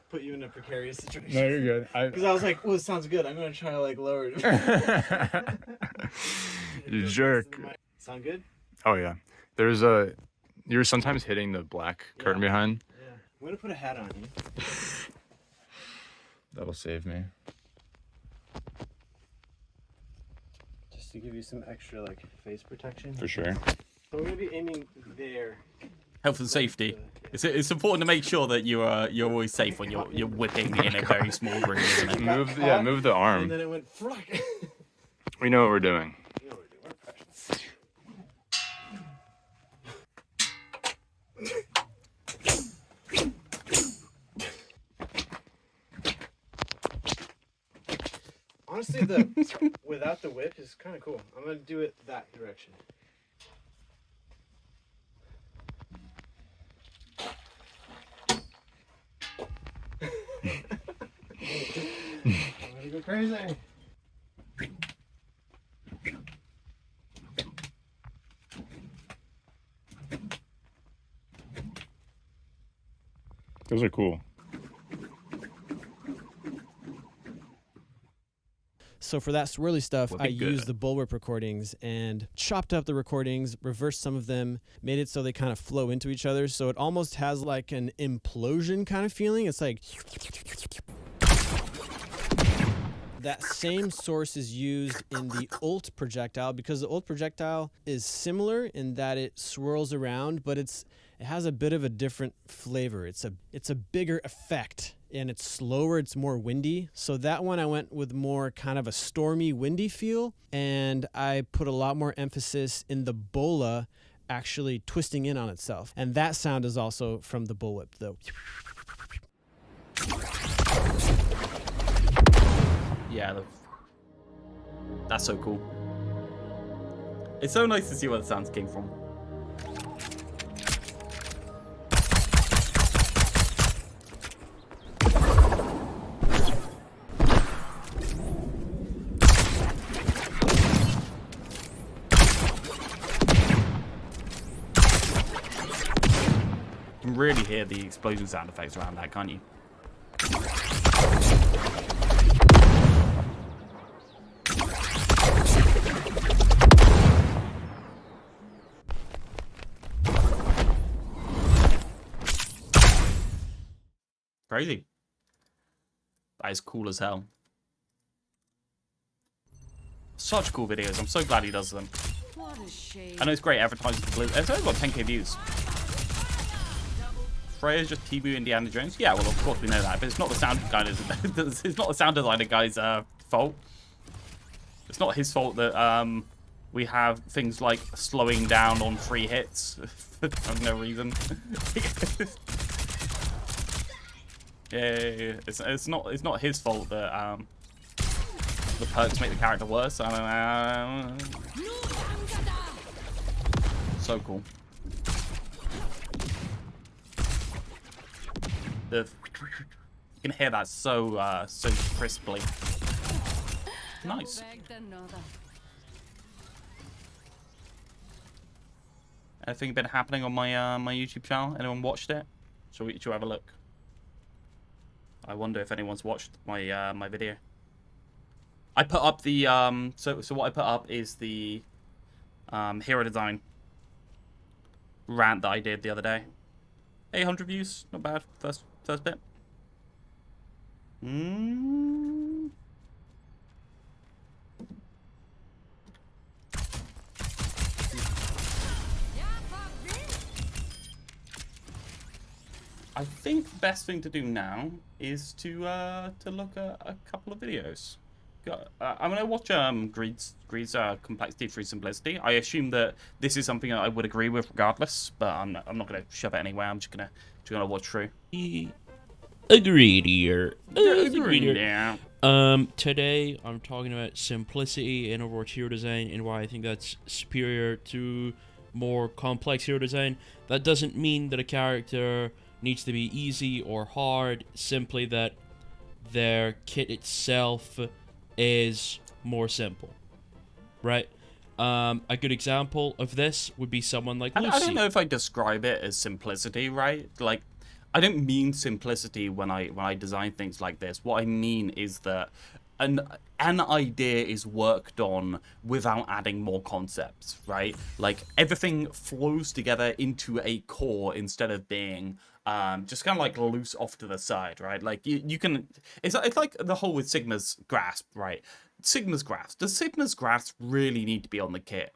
put you in a precarious situation. No, you're good. Because I was like, "Oh, it sounds good. I'm gonna try to like lower it." You jerk. Sound good? Oh yeah. There's you're sometimes hitting the black curtain behind. Yeah. I'm gonna put a hat on you. That'll save me. Just to give you some extra like face protection. For sure. So we're gonna be aiming there. Health and safety. It's important to make sure that you're always safe when you're whipping in a very small room, isn't it? Move the And arm. then it went fluck. We know what we're doing. You know what we're doing. We're professionals. Honestly, the without the whip is kind of cool. I'm gonna do it that direction. I'm gonna go crazy. Those are cool. So for that swirly stuff, Would I be good. used the bullwhip recordings and chopped up the recordings, reversed some of them, made it so they kind of flow into each other. So it almost has like an implosion kind of feeling. It's like that same source is used in the ult projectile, because the ult projectile is similar in that it swirls around, but it has a bit of a different flavor. It's a bigger effect and it's slower, it's more windy. So that one I went with more kind of a stormy, windy feel, and I put a lot more emphasis in the bola actually twisting in on itself. And that sound is also from the bullwhip, though. Yeah, that's so cool. It's so nice to see where the sounds came from. You can really hear the explosion sound effects around that, can't you? Crazy. That is cool as hell. Such cool videos. I'm so glad he does them. What a shame. I know it's great advertising for Blue. It's only got 10k views. Freya's just Tibu Indiana Jones. Yeah, well, of course we know that, but it's not the sound guy's. It's not the sound designer guy's fault. It's not his fault that we have things like slowing down on free hits for no reason. Yeah. It's not his fault that the perks make the character worse. I don't know. So cool. You can hear that so crisply. Nice. Anything been happening on my my YouTube channel? Anyone watched it? Shall we have a look? I wonder if anyone's watched my my video. I put up the so what I put up is the hero design rant that I did the other day. 800 views, not bad. First bit. I think the best thing to do now is to look at a couple of videos. I'm gonna watch Greed's Complexity Through Simplicity. I assume that this is something that I would agree with regardless, but I'm not gonna shove it anywhere. I'm just gonna watch through. Agreed here. Agreed here. Yeah. Today I'm talking about simplicity in Overwatch hero design and why I think that's superior to more complex hero design. That doesn't mean that a character needs to be easy or hard, simply that their kit itself is more simple, right? A good example of this would be someone like Lucy. I don't know if I describe it as simplicity, right? Like, I don't mean simplicity when I design things like this. What I mean is that an idea is worked on without adding more concepts, right? Like, everything flows together into a core instead of being just kind of like loose off to the side, right? Like you can, it's like the whole with Sigma's grasp, right? Sigma's grasp. Does Sigma's grasp really need to be on the kit?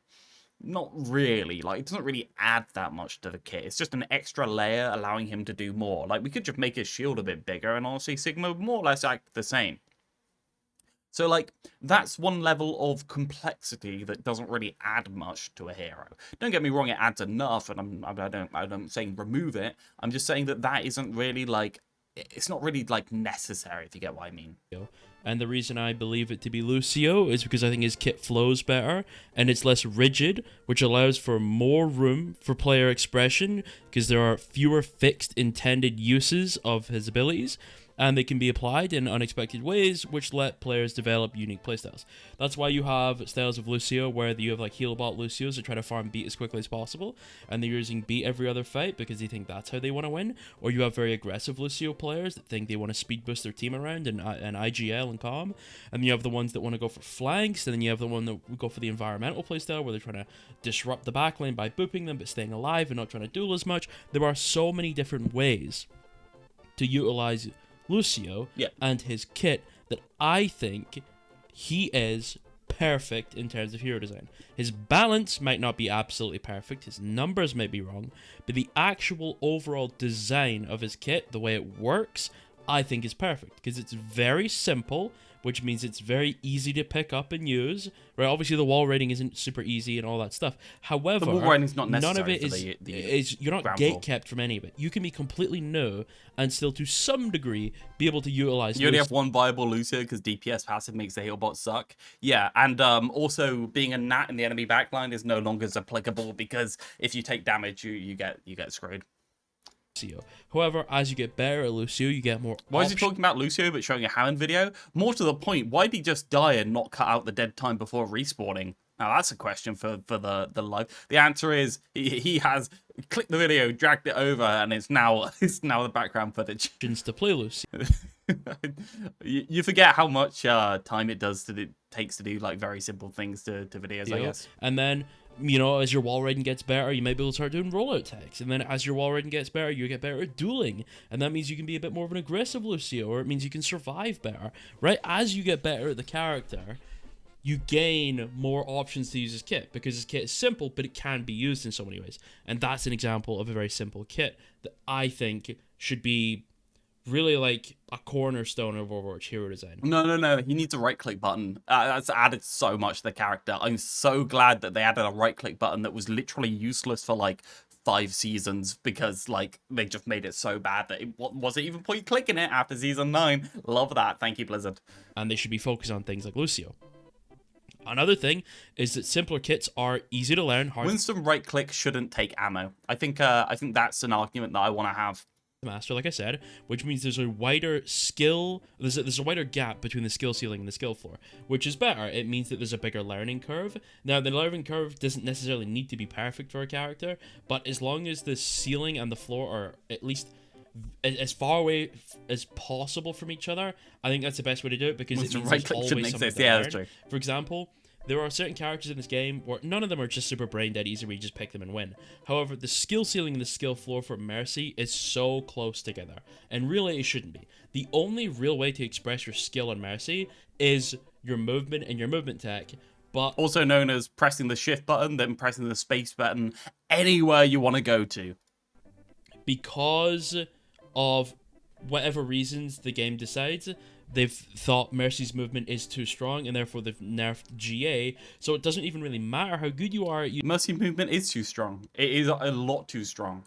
Not really. Like, it doesn't really add that much to the kit. It's just an extra layer allowing him to do more. Like, we could just make his shield a bit bigger and honestly Sigma would more or less act the same. So, like, that's one level of complexity that doesn't really add much to a hero. Don't get me wrong, it adds enough, and I'm saying remove it. I'm just saying that isn't really, like, it's not really, like, necessary, if you get what I mean. And the reason I believe it to be Lucio is because I think his kit flows better, and it's less rigid, which allows for more room for player expression, because there are fewer fixed intended uses of his abilities, and they can be applied in unexpected ways, which let players develop unique playstyles. That's why you have styles of Lucio where you have like heal-bot Lucios that try to farm beat as quickly as possible, and they're using beat every other fight because they think that's how they want to win. Or you have very aggressive Lucio players that think they want to speed boost their team around and IGL and calm, and then you have the ones that want to go for flanks, and then you have the one that would go for the environmental playstyle where they're trying to disrupt the backline by booping them but staying alive and not trying to duel as much. There are so many different ways to utilize Lucio and his kit that I think he is perfect in terms of hero design. His balance might not be absolutely perfect, his numbers may be wrong, but the actual overall design of his kit, the way it works, I think is perfect because it's very simple, which means it's very easy to pick up and use. Right? Obviously, the wall raiding isn't super easy and all that stuff. However, The wall raiding's not none of necessary it for the is you're not ground floor. gate-kept from any of it. You can be completely new and still, to some degree, be able to utilize. You only have one viable Lucio because DPS passive makes the healbot suck. Yeah, and also being a gnat in the enemy backline is no longer as applicable because if you take damage, you get screwed. Lucio. However, as you get better at Lucio, you get more. Why is he talking about Lucio but showing a Hammond video? More to the point, why did he just die and not cut out the dead time before respawning? Now that's a question for the live. The answer is he has clicked the video, dragged it over, and it's now the background footage. To play Lucio. You forget how much time it takes to do like very simple things to videos, I guess. And then, you know, as your wall raiding gets better, you might be able to start doing rollout tags. And then as your wall raiding gets better, you get better at dueling. And that means you can be a bit more of an aggressive Lucio, or it means you can survive better, right? As you get better at the character, you gain more options to use his kit, because his kit is simple, but it can be used in so many ways. And that's an example of a very simple kit that I think should be really like a cornerstone of Overwatch hero design. No. He needs a right-click button. That's added so much to the character. I'm so glad that they added a right-click button that was literally useless for like 5 seasons because like they just made it so bad that it wasn't even point clicking it after season 9. Love that. Thank you, Blizzard. And they should be focused on things like Lucio. Another thing is that simpler kits are easy to learn. Winston right-click shouldn't take ammo. I think that's an argument that I want to have. Master, like I said, which means there's a wider skill, there's a wider gap between the skill ceiling and the skill floor, which is better. It means that there's a bigger learning curve. Now, the learning curve doesn't necessarily need to be perfect for a character, but as long as the ceiling and the floor are at least as far away as possible from each other, I think that's the best way to do it, because it means there's always something to learn. That's true. For example, there are certain characters in this game where none of them are just super brain dead easy where you just pick them and win. However, the skill ceiling and the skill floor for Mercy is so close together, and really it shouldn't be. The only real way to express your skill on Mercy is your movement and your movement tech, but also known as pressing the shift button, then pressing the space button anywhere you want to go to. Because of whatever reasons the game decides, they've thought Mercy's movement is too strong, and therefore they've nerfed GA, so it doesn't even really matter how good you are. Mercy movement is too strong. It is a lot too strong.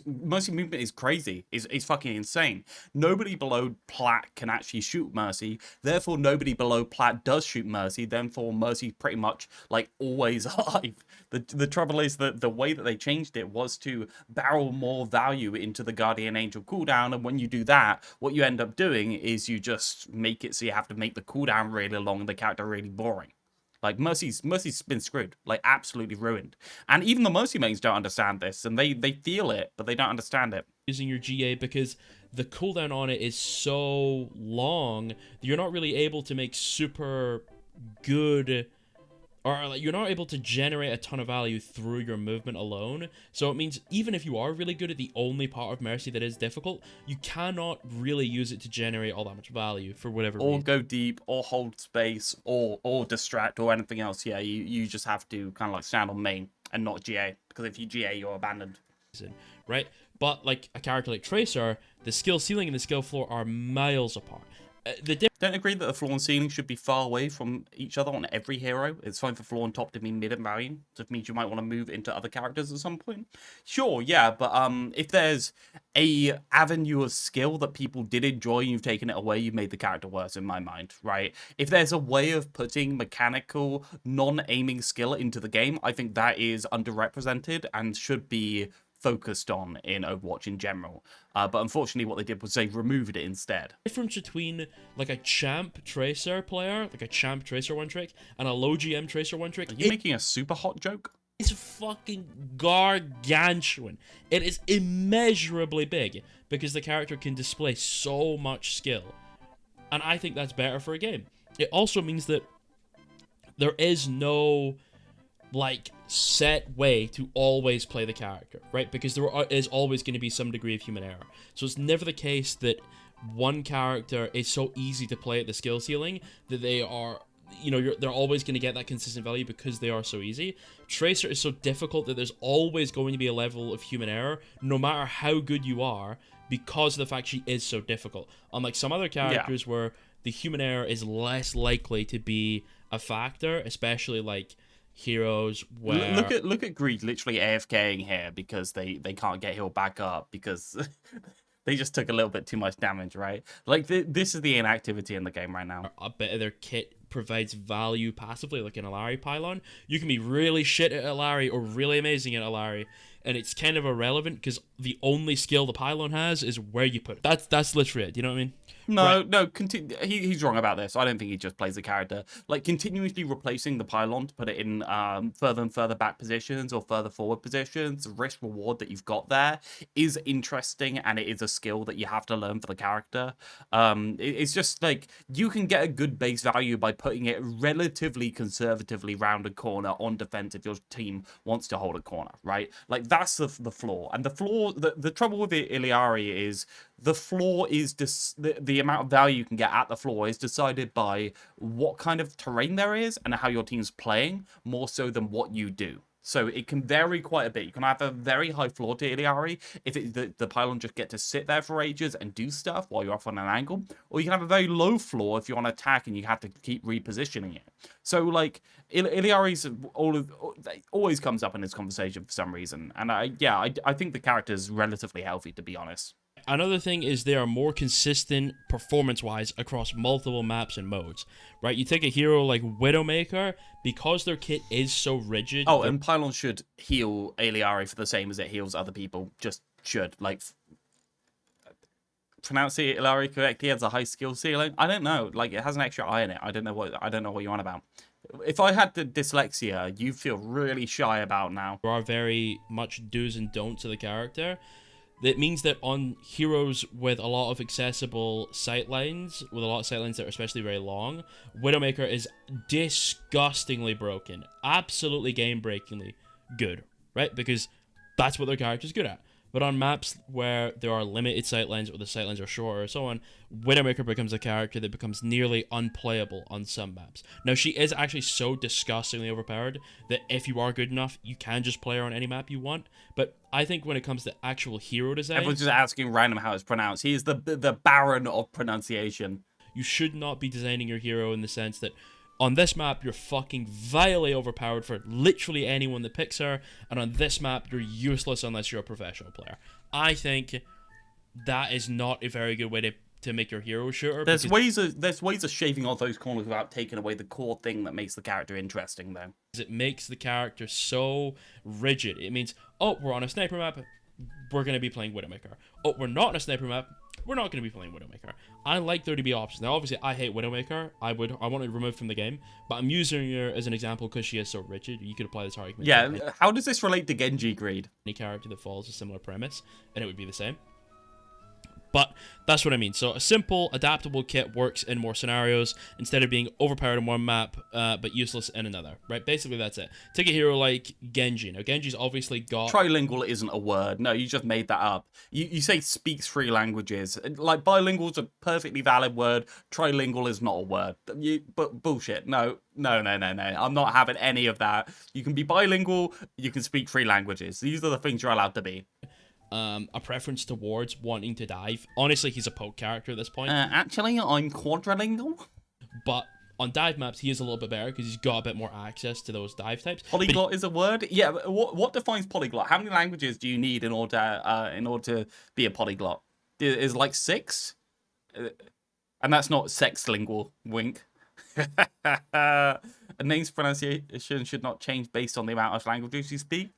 Mercy movement is crazy. It's fucking insane. Nobody below Plat can actually shoot Mercy, therefore nobody below Plat does shoot Mercy, therefore Mercy's pretty much like always alive. The trouble is that the way that they changed it was to barrel more value into the Guardian Angel cooldown, and when you do that, what you end up doing is you just make it so you have to make the cooldown really long and the character really boring. Like Mercy's been screwed, like absolutely ruined. And even the Mercy mains don't understand this, and they feel it, but they don't understand it. Using your GA, because the cooldown on it is so long that you're not really able to make super good, or like you're not able to generate a ton of value through your movement alone. So it means even if you are really good at the only part of Mercy that is difficult, you cannot really use it to generate all that much value for whatever reason. Or go deep, or hold space, or distract, or anything else. Yeah, you just have to kind of like stand on main and not GA, because if you GA, you're abandoned. Right? But like a character like Tracer, the skill ceiling and the skill floor are miles apart. Don't agree that the floor and ceiling should be far away from each other on every hero. It's fine for floor and top to be mid in value, so it means you might want to move into other characters at some point. Sure, yeah, but if there's a avenue of skill that people did enjoy and you've taken it away, you've made the character worse in my mind, right? If there's a way of putting mechanical, non-aiming skill into the game, I think that is underrepresented and should be focused on in Overwatch in general, but unfortunately what they did was they removed it instead. The difference between like a champ Tracer player, like a champ Tracer one trick, and a low GM Tracer one trick, Are you making a super hot joke? It's fucking gargantuan. It is immeasurably big because the character can display so much skill, and I think that's better for a game. It also means that there is no like set way to always play the character, right? Because there is always going to be some degree of human error. So it's never the case that one character is so easy to play at the skill ceiling that they are, you know, they're always going to get that consistent value because they are so easy. Tracer is so difficult that there's always going to be a level of human error, no matter how good you are, because of the fact she is so difficult. Unlike some other characters where the human error is less likely to be a factor, especially like heroes where Look at Greed literally AFKing here because they can't get healed back up because they just took a little bit too much damage, right? Like this is the inactivity in the game right now. a bit of their kit provides value passively, like an Alari pylon. You can be really shit at Alari or really amazing at Alari, and it's kind of irrelevant because the only skill the pylon has is where you put it. That's literally it. You know what I mean? No, he's wrong about this. I don't think he just plays the character. Like, continuously replacing the pylon to put it in further and further back positions or further forward positions, the risk reward that you've got there is interesting, and it is a skill that you have to learn for the character. It's just, like, you can get a good base value by putting it relatively conservatively round a corner on defense if your team wants to hold a corner, right? Like, that's the flaw. And the trouble with Iliari is the floor is the amount of value you can get at the floor is decided by what kind of terrain there is and how your team's playing, more so than what you do. So it can vary quite a bit. You can have a very high floor to Iliari if the pylon just get to sit there for ages and do stuff while you're off on an angle, or you can have a very low floor if you're on attack and you have to keep repositioning it. So like Iliari's always comes up in this conversation for some reason, and I think the character's relatively healthy, to be honest. Another thing is they are more consistent performance-wise across multiple maps and modes, right? You take a hero like Widowmaker, because their kit is so rigid. Oh, and Pylon should heal Iliari for the same as it heals other people. Just should. Like, pronounce Iliari correctly, has a high skill ceiling. I don't know. Like, it has an extra eye in it. I don't know what you're on about. If I had the dyslexia, you feel really shy about now. There are very much do's and don'ts of the character. That means that on heroes with a lot of accessible sightlines, with a lot of sightlines that are especially very long, Widowmaker is disgustingly broken. Absolutely game-breakingly good, right? Because that's what their character's good at. But on maps where there are limited sightlines or the sightlines are shorter or so on, Widowmaker becomes a character that becomes nearly unplayable on some maps. Now, she is actually so disgustingly overpowered that if you are good enough, you can just play her on any map you want. But I think when it comes to actual hero design... Everyone's just asking random how it's pronounced. He is the Baron of pronunciation. You should not be designing your hero in the sense that on this map, you're fucking vilely overpowered for literally anyone that picks her, and on this map, you're useless unless you're a professional player. I think that is not a very good way to make your hero shooter. There's ways of shaving off those corners without taking away the core thing that makes the character interesting, though. It makes the character so rigid. It means, oh, we're on a sniper map, we're going to be playing Widowmaker. Oh, we're not on a sniper map, we're not going to be playing Widowmaker. I like there to be options. Now, obviously, I hate Widowmaker. I want to remove from the game, but I'm using her as an example because she is so rigid. You could apply this argument. Yeah, how does this relate to Genji Greed? Any character that follows a similar premise, and it would be the same. But that's what I mean. So a simple, adaptable kit works in more scenarios instead of being overpowered in one map, but useless in another, right? Basically, that's it. Take a hero like Genji. Now, Genji's obviously got... Trilingual isn't a word. No, you just made that up. You say speaks 3 languages. Like, bilingual is a perfectly valid word. Trilingual is not a word. But bullshit. No. I'm not having any of that. You can be bilingual. You can speak 3 languages. These are the things you're allowed to be. A preference towards wanting to dive. Honestly, he's a poke character at this point. Actually, I'm quadrilingual. But on dive maps, he is a little bit better because he's got a bit more access to those dive types. Polyglot is a word. Yeah. What defines polyglot? How many languages do you need in order to be a polyglot? Is like 6, and that's not sex lingual. Wink. A name's pronunciation should not change based on the amount of languages you speak.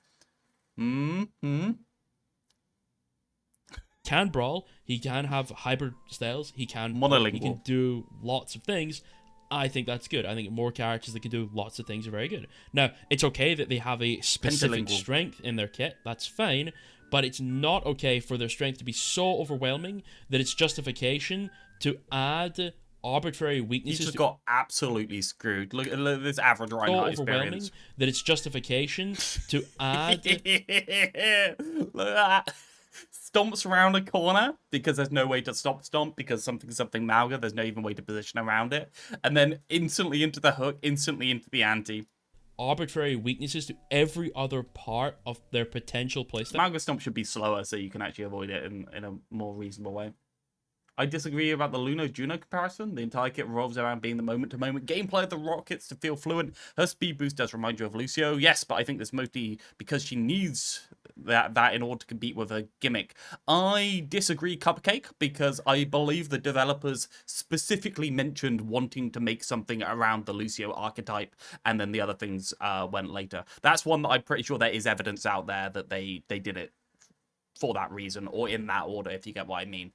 Can brawl, he can have hybrid styles, he can monolingual, he can do lots of things. I think that's good. I think more characters that can do lots of things are very good. Now, it's okay that they have a specific strength in their kit, that's fine, but it's not okay for their strength to be so overwhelming that it's justification to add arbitrary weaknesses. You just got absolutely screwed. Look at this average Reinhardt experience. That it's justification to add... Look at that. Stomps around a corner because there's no way to stop stomp because something Malga, there's no even way to position around it, and then instantly into the hook, instantly into the anti. arbitrary weaknesses to every other part of their potential playstyle. Malga Stomp should be slower so you can actually avoid it in a more reasonable way. I disagree about the Luno-Juno comparison. The entire kit revolves around being the moment-to-moment gameplay of the rockets to feel fluent. Her speed boost does remind you of Lucio, yes, but I think that's mostly because she needs that in order to compete with a gimmick. I disagree, Cupcake, because I believe the developers specifically mentioned wanting to make something around the Lucio archetype, and then the other things went later. That's one that I'm pretty sure there is evidence out there that they did it for that reason, or in that order, if you get what I mean.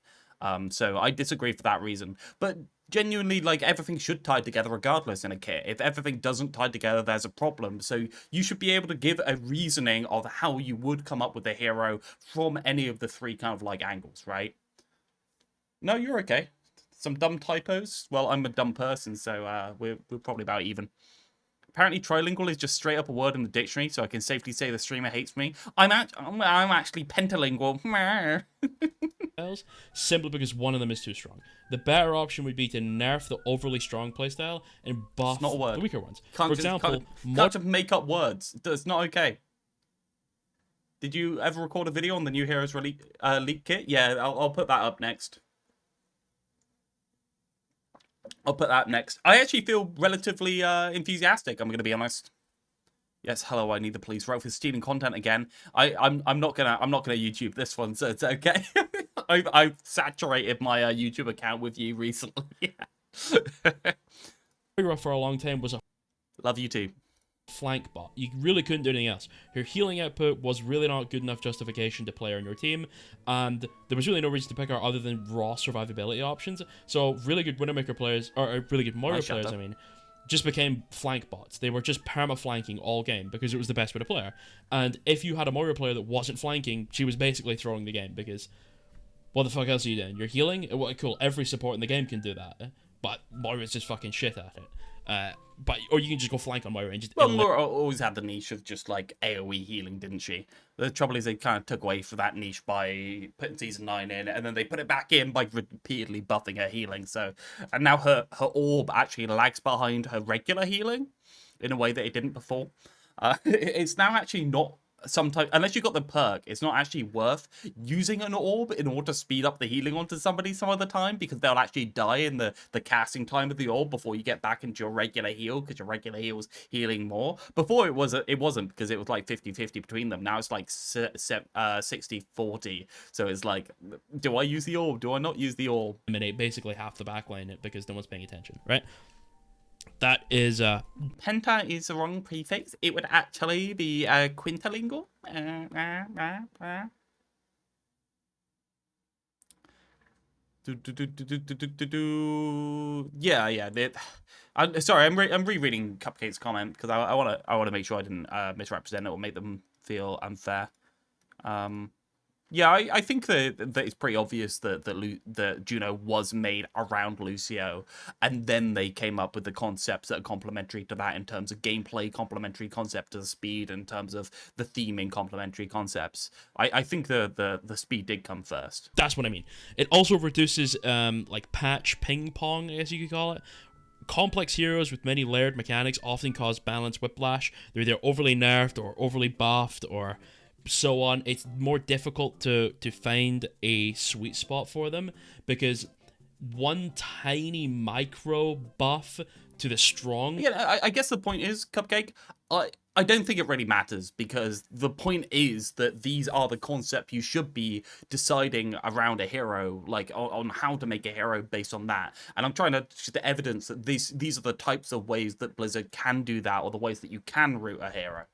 So I disagree for that reason. But genuinely, like, everything should tie together regardless in a kit. If everything doesn't tie together, there's a problem. So you should be able to give a reasoning of how you would come up with a hero from any of the three kind of, like, angles, right? No, you're okay. Some dumb typos? Well, I'm a dumb person, so we're probably about even. Apparently, trilingual is just straight up a word in the dictionary, so I can safely say the streamer hates me. I'm actually pentalingual. Simply because one of them is too strong. The better option would be to nerf the overly strong playstyle and buff not a word. the weaker ones. Can't For just, example, can't just make up words. It's not okay. Did you ever record a video on the new Heroes leak kit? Yeah, I'll put that up next. I'll put that next. I actually feel relatively enthusiastic, I'm going to be honest. Yes, hello, I need the police. Realth is stealing content again. I'm not gonna YouTube this one, so it's okay. I've saturated my YouTube account with you recently. for a long time was a Love you too. flank bot. You really couldn't do anything else. Her healing output was really not good enough justification to play her in your team, and there was really no reason to pick her other than raw survivability options. So really good Widowmaker players, or really good Moira players, I mean, just became flank bots. They were just perma-flanking all game because it was the best way to play her. And if you had a Moira player that wasn't flanking, she was basically throwing the game because what the fuck else are you doing? You're healing? Well, cool, every support in the game can do that, but Moira's just fucking shit at it. Or you can just go flank on Moira and just... Well, Moira always had the niche of just, like, AoE healing, didn't she? The trouble is they kind of took away from that niche by putting Season 9 in, and then they put it back in by repeatedly buffing her healing, so... And now her orb actually lags behind her regular healing in a way that it didn't before. It's now actually not... Sometimes, unless you got the perk, it's not actually worth using an orb in order to speed up the healing onto somebody some other time, because they'll actually die in the casting time of the orb before you get back into your regular heal, because your regular heal's healing more. Before it wasn't, because it was like 50-50 between them. Now it's like 60-40. So it's like, do I use the orb? Do I not use the orb? Eliminate basically half the backline because no one's paying attention, right? That is Penta is the wrong prefix. It would actually be quintilingual. Yeah. I'm sorry. I'm rereading Cupcake's comment because I want to make sure I didn't misrepresent it or make them feel unfair. Yeah, I think that it's pretty obvious that Juno was made around Lucio, and then they came up with the concepts that are complementary to that in terms of gameplay, complementary concept to the speed, in terms of the theming, complementary concepts. I think the speed did come first. That's what I mean. It also reduces like patch ping pong, I guess you could call it. Complex heroes with many layered mechanics often cause balance whiplash. They're either overly nerfed or overly buffed or so on. It's more difficult to find a sweet spot for them because one tiny micro buff to the strong... Yeah, I guess the point is, Cupcake, I don't think it really matters, because the point is that these are the concept you should be deciding around a hero, like on how to make a hero based on that. And I'm trying to just evidence that these are the types of ways that Blizzard can do that, or the ways that you can route a hero.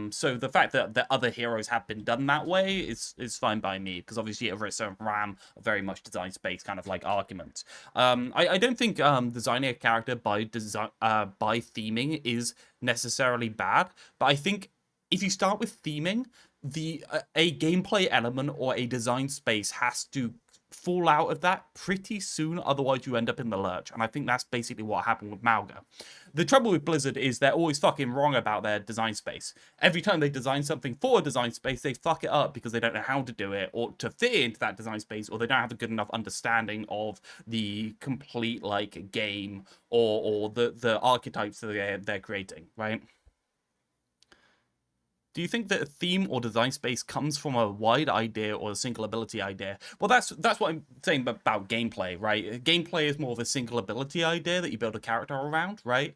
So the fact that the other heroes have been done that way is fine by me, because obviously Arissa and Ram are very much design space kind of like arguments. I don't think designing a character by theming is necessarily bad, but I think if you start with theming, a gameplay element or a design space has to fall out of that pretty soon, otherwise you end up in the lurch. And I think that's basically what happened with Malga. The trouble with Blizzard is they're always fucking wrong about their design space. Every time they design something for a design space, they fuck it up because they don't know how to do it or to fit into that design space, or they don't have a good enough understanding of the complete like game or the archetypes that they're creating, right? Do you think that a theme or design space comes from a wide idea or a single ability idea? Well, that's what I'm saying about gameplay, right? Gameplay is more of a single ability idea that you build a character around, right?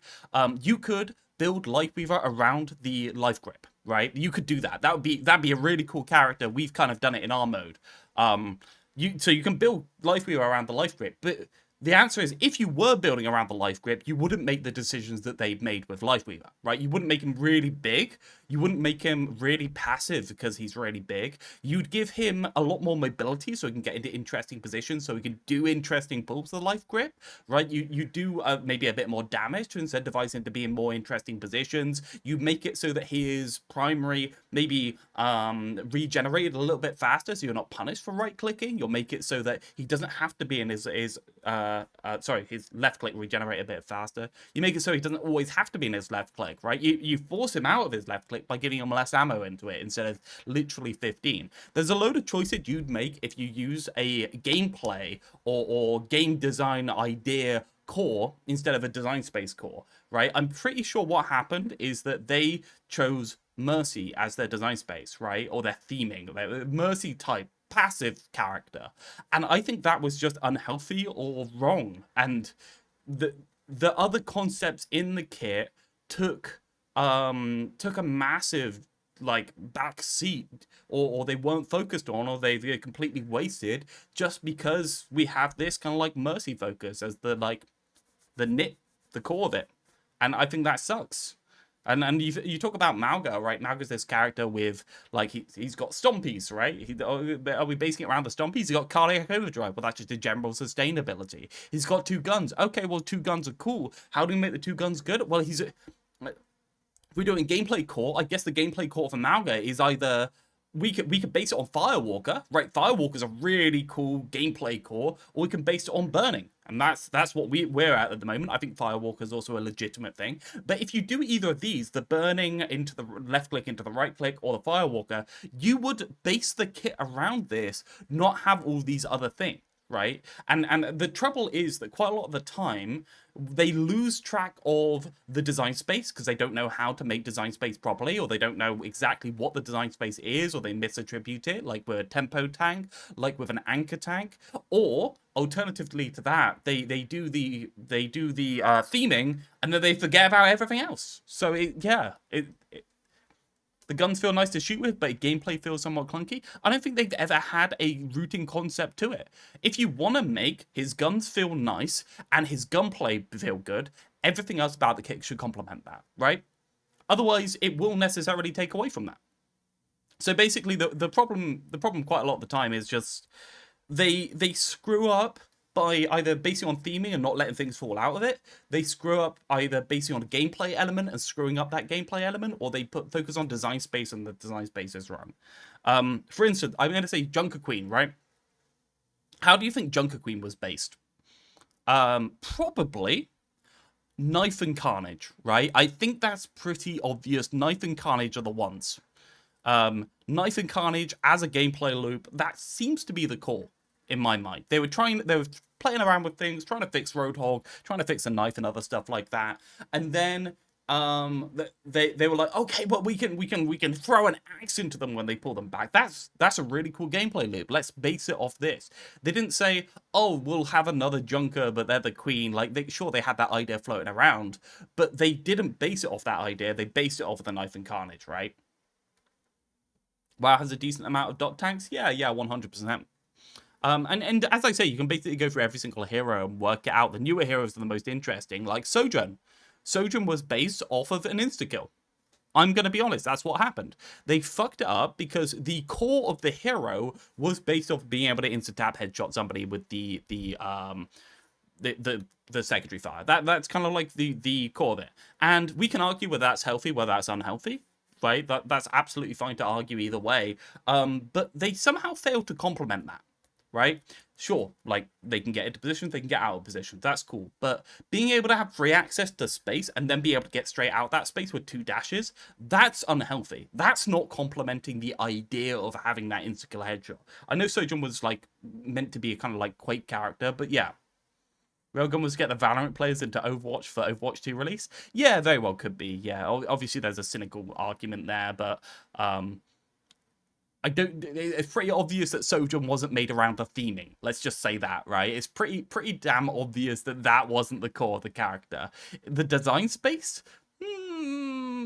You could build Lightweaver around the life grip, right? You could do that. That'd be a really cool character. We've kind of done it in our mode. So you can build Lightweaver around the life grip, but the answer is, if you were building around the life grip, you wouldn't make the decisions that they've made with Lifeweaver, right? You wouldn't make him really big. You wouldn't make him really passive because he's really big. You'd give him a lot more mobility so he can get into interesting positions, so he can do interesting pulls with the life grip, right? You do maybe a bit more damage to incentivize him to be in more interesting positions. You make it so that his primary maybe regenerated a little bit faster, so you're not punished for right-clicking. You'll make it so that he doesn't have to be in his left click regenerate a bit faster. You make it so he doesn't always have to be in his left click, right? You force him out of his left click by giving him less ammo into it instead of literally 15. There's a load of choices you'd make if you use a gameplay or game design idea core instead of a design space core, right? I'm pretty sure what happened is that they chose Mercy as their design space, right? Or their theming, their Mercy type passive character, and I think that was just unhealthy or wrong. And the other concepts in the kit took a massive like back seat, or they weren't focused on, or they're completely wasted just because we have this kind of like Mercy focus as the core of it, and I think that sucks. And you talk about Malga, right? Malga's this character with, like, he's got stompies, right? Are we basing it around the stompies? He's got cardiac overdrive. Well, that's just a general sustainability. He's got 2 guns. Okay, well, 2 guns are cool. How do we make the 2 guns good? Well, if we're doing gameplay core, I guess the gameplay core for Malga is either we could base it on Firewalker, right? Firewalker's a really cool gameplay core, or we can base it on Burning. And that's what we're at the moment. I think Firewalker is also a legitimate thing. But if you do either of these, the Burning into the left click, into the right click, or the Firewalker, you would base the kit around this, not have all these other things, right? And the trouble is that quite a lot of the time, they lose track of the design space because they don't know how to make design space properly, or they don't know exactly what the design space is, or they misattribute it, like with a tempo tank, like with an anchor tank, or alternatively to that, they do the theming and then they forget about everything else. So the guns feel nice to shoot with, but gameplay feels somewhat clunky. I don't think they've ever had a routing concept to it. If you want to make his guns feel nice and his gunplay feel good, everything else about the kit should complement that, right? Otherwise, it will necessarily take away from that. So basically, the problem quite a lot of the time is just they screw up by either basing on theming and not letting things fall out of it. They screw up either basing on a gameplay element and screwing up that gameplay element, or they focus on design space and the design space is wrong. For instance, I'm going to say Junker Queen, right? How do you think Junker Queen was based? Probably Knife and Carnage, right? I think that's pretty obvious. Knife and Carnage are the ones. Knife and Carnage as a gameplay loop, that seems to be the core in my mind. They were playing around with things, trying to fix Roadhog, trying to fix a knife and other stuff like that. And then they were like, okay, but we can throw an axe into them when they pull them back. That's a really cool gameplay loop. Let's base it off this. They didn't say, oh, we'll have another Junker, but they're the queen. Like, they had that idea floating around, but they didn't base it off that idea. They based it off of the Knife and Carnage, right? WoW has a decent amount of dot tanks. Yeah, 100%. And as I say, you can basically go through every single hero and work it out. The newer heroes are the most interesting, like Sojourn. Sojourn was based off of an insta-kill. I'm going to be honest, that's what happened. They fucked it up because the core of the hero was based off being able to insta-tap headshot somebody with the secondary fire. That's kind of like the core of it. And we can argue whether that's healthy, whether that's unhealthy. Right? That's absolutely fine to argue either way. But they somehow failed to complement that. Right? Sure, like, they can get into position, they can get out of position. That's cool. But being able to have free access to space and then be able to get straight out that space with 2 dashes, that's unhealthy. That's not complementing the idea of having that insta-kill headshot. I know Sojourn was, like, meant to be a kind of, like, Quake character, but yeah. Railgun was to get the Valorant players into Overwatch for Overwatch 2 release. Yeah, very well could be. Yeah, obviously there's a cynical argument there, but I don't. It's pretty obvious that Sojourn wasn't made around the theming. Let's just say that, right? It's pretty damn obvious that that wasn't the core of the character. The design space.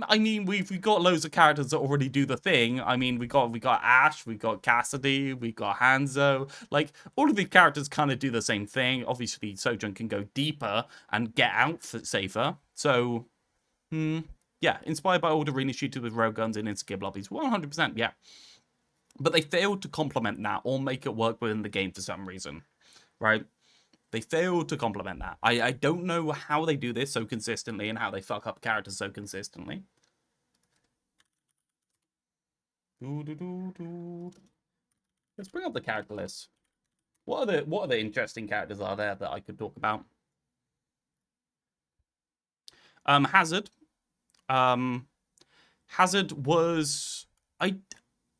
I mean, we've got loads of characters that already do the thing. I mean, we got Ash, we got Cassidy, we got Hanzo. Like, all of these characters kind of do the same thing. Obviously, Sojourn can go deeper and get out safer. So, yeah, inspired by old arena shooters with railguns and in-skib lobbies. 100%, yeah. But they failed to complement that or make it work within the game for some reason, right? They failed to complement that. I don't know how they do this so consistently and how they fuck up characters so consistently. Let's bring up the character list. What other interesting characters are there that I could talk about? Hazard. Hazard was I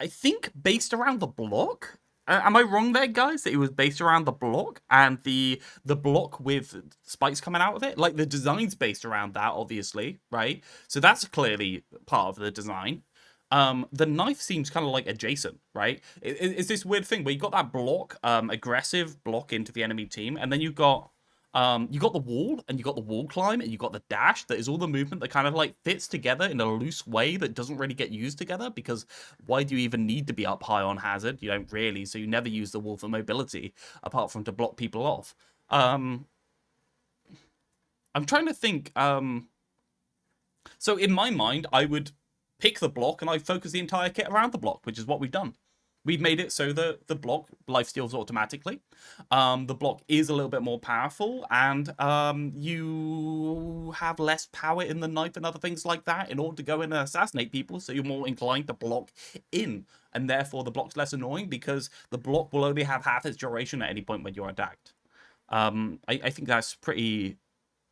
think based around the block. Am I wrong there, guys? That it was based around the block and the block with spikes coming out of it? Like, the design's based around that, obviously, right? So that's clearly part of the design. The knife seems kind of like adjacent, right? It's this weird thing where you got that block, aggressive block into the enemy team, and then you got the wall, and you got the wall climb, and you got the dash. That is all the movement that kind of like fits together in a loose way that doesn't really get used together, because why do you even need to be up high on Hazard? You don't really, so you never use the wall for mobility apart from to block people off. I'm trying to think. So in my mind, I would pick the block and I focus the entire kit around the block, which is what we've done. We've made it so that the block lifesteals automatically. The block is a little bit more powerful, and you have less power in the knife and other things like that in order to go in and assassinate people, so you're more inclined to block in, and therefore the block's less annoying because the block will only have half its duration at any point when you're attacked. I think that's pretty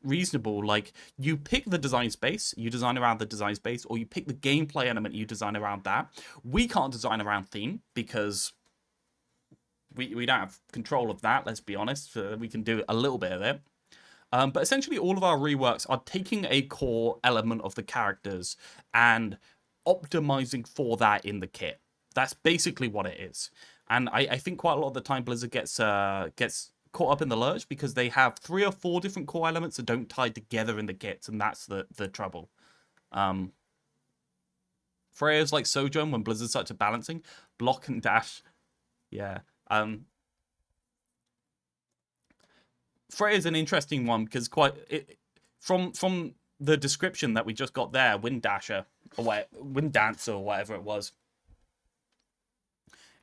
reasonable. Like, you pick the design space, you design around the design space, or you pick the gameplay element, you design around that. We can't design around theme because we don't have control of that, let's be honest. We can do a little bit of it. But essentially all of our reworks are taking a core element of the characters and optimizing for that in the kit. That's basically what it is. And I think quite a lot of the time Blizzard gets caught up in the lurch because they have 3 or 4 different core elements that don't tie together in the kits, and that's the trouble. Freya's like Sojourn when Blizzard starts to balancing block and dash. Yeah. Freya's an interesting one because from the description that we just got there, Wind Dasher or Wind Dancer or whatever it was,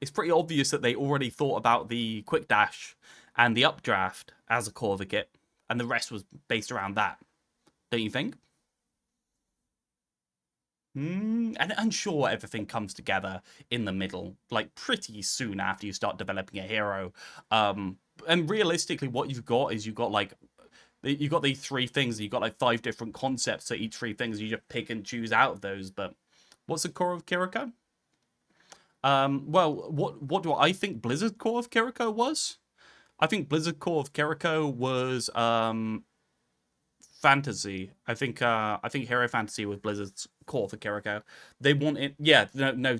it's pretty obvious that they already thought about the quick dash and the updraft as a core of the kit, and the rest was based around that. Don't you think? And sure, everything comes together in the middle, like pretty soon after you start developing a hero. And realistically, what you've got is you've got these 3 things. You've got like 5 different concepts to each 3 things. You just pick and choose out of those. But what's the core of Kiriko? Well, what do I think Blizzard's core of Kiriko was? I think Blizzard core of Kiriko was fantasy. I think Hero Fantasy was Blizzard's core for Kiriko. They wanted,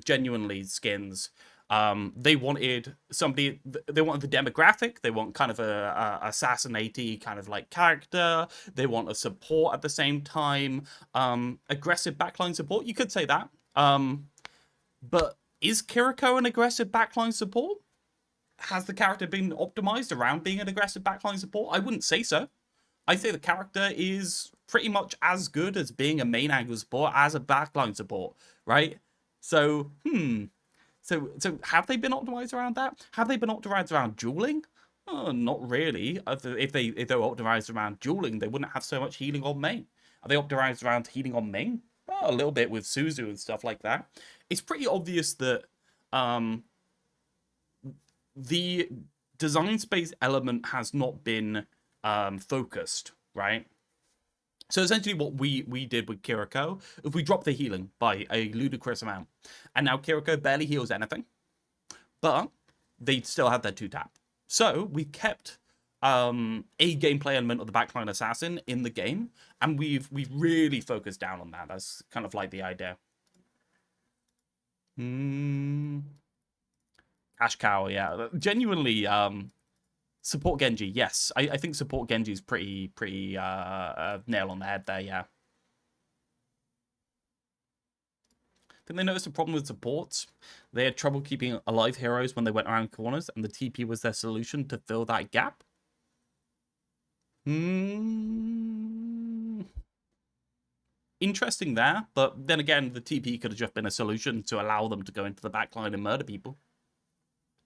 genuinely skins. They wanted somebody. They wanted the demographic. They want kind of a assassinatey kind of like character. They want a support at the same time. Aggressive backline support. You could say that. But is Kiriko an aggressive backline support? Has the character been optimized around being an aggressive backline support? I wouldn't say so. I'd say the character is pretty much as good as being a main angle support as a backline support, right? So, So have they been optimized around that? Have they been optimized around dueling? Not really. If they were optimized around dueling, they wouldn't have so much healing on main. Are they optimized around healing on main? A little bit with Suzu and stuff like that. It's pretty obvious that the design space element has not been focused, right? So essentially what we did with Kiriko, if we dropped the healing by a ludicrous amount, and now Kiriko barely heals anything, but they still had their 2-tap. So we kept a gameplay element of the backline assassin in the game, and we've really focused down on that. That's kind of like the idea. Cash cow, yeah. Genuinely, support Genji, yes. I think support Genji is pretty nail on the head there, yeah. Didn't they notice a problem with supports? They had trouble keeping alive heroes when they went around corners, and the TP was their solution to fill that gap? Interesting there, but then again, the TP could have just been a solution to allow them to go into the backline and murder people.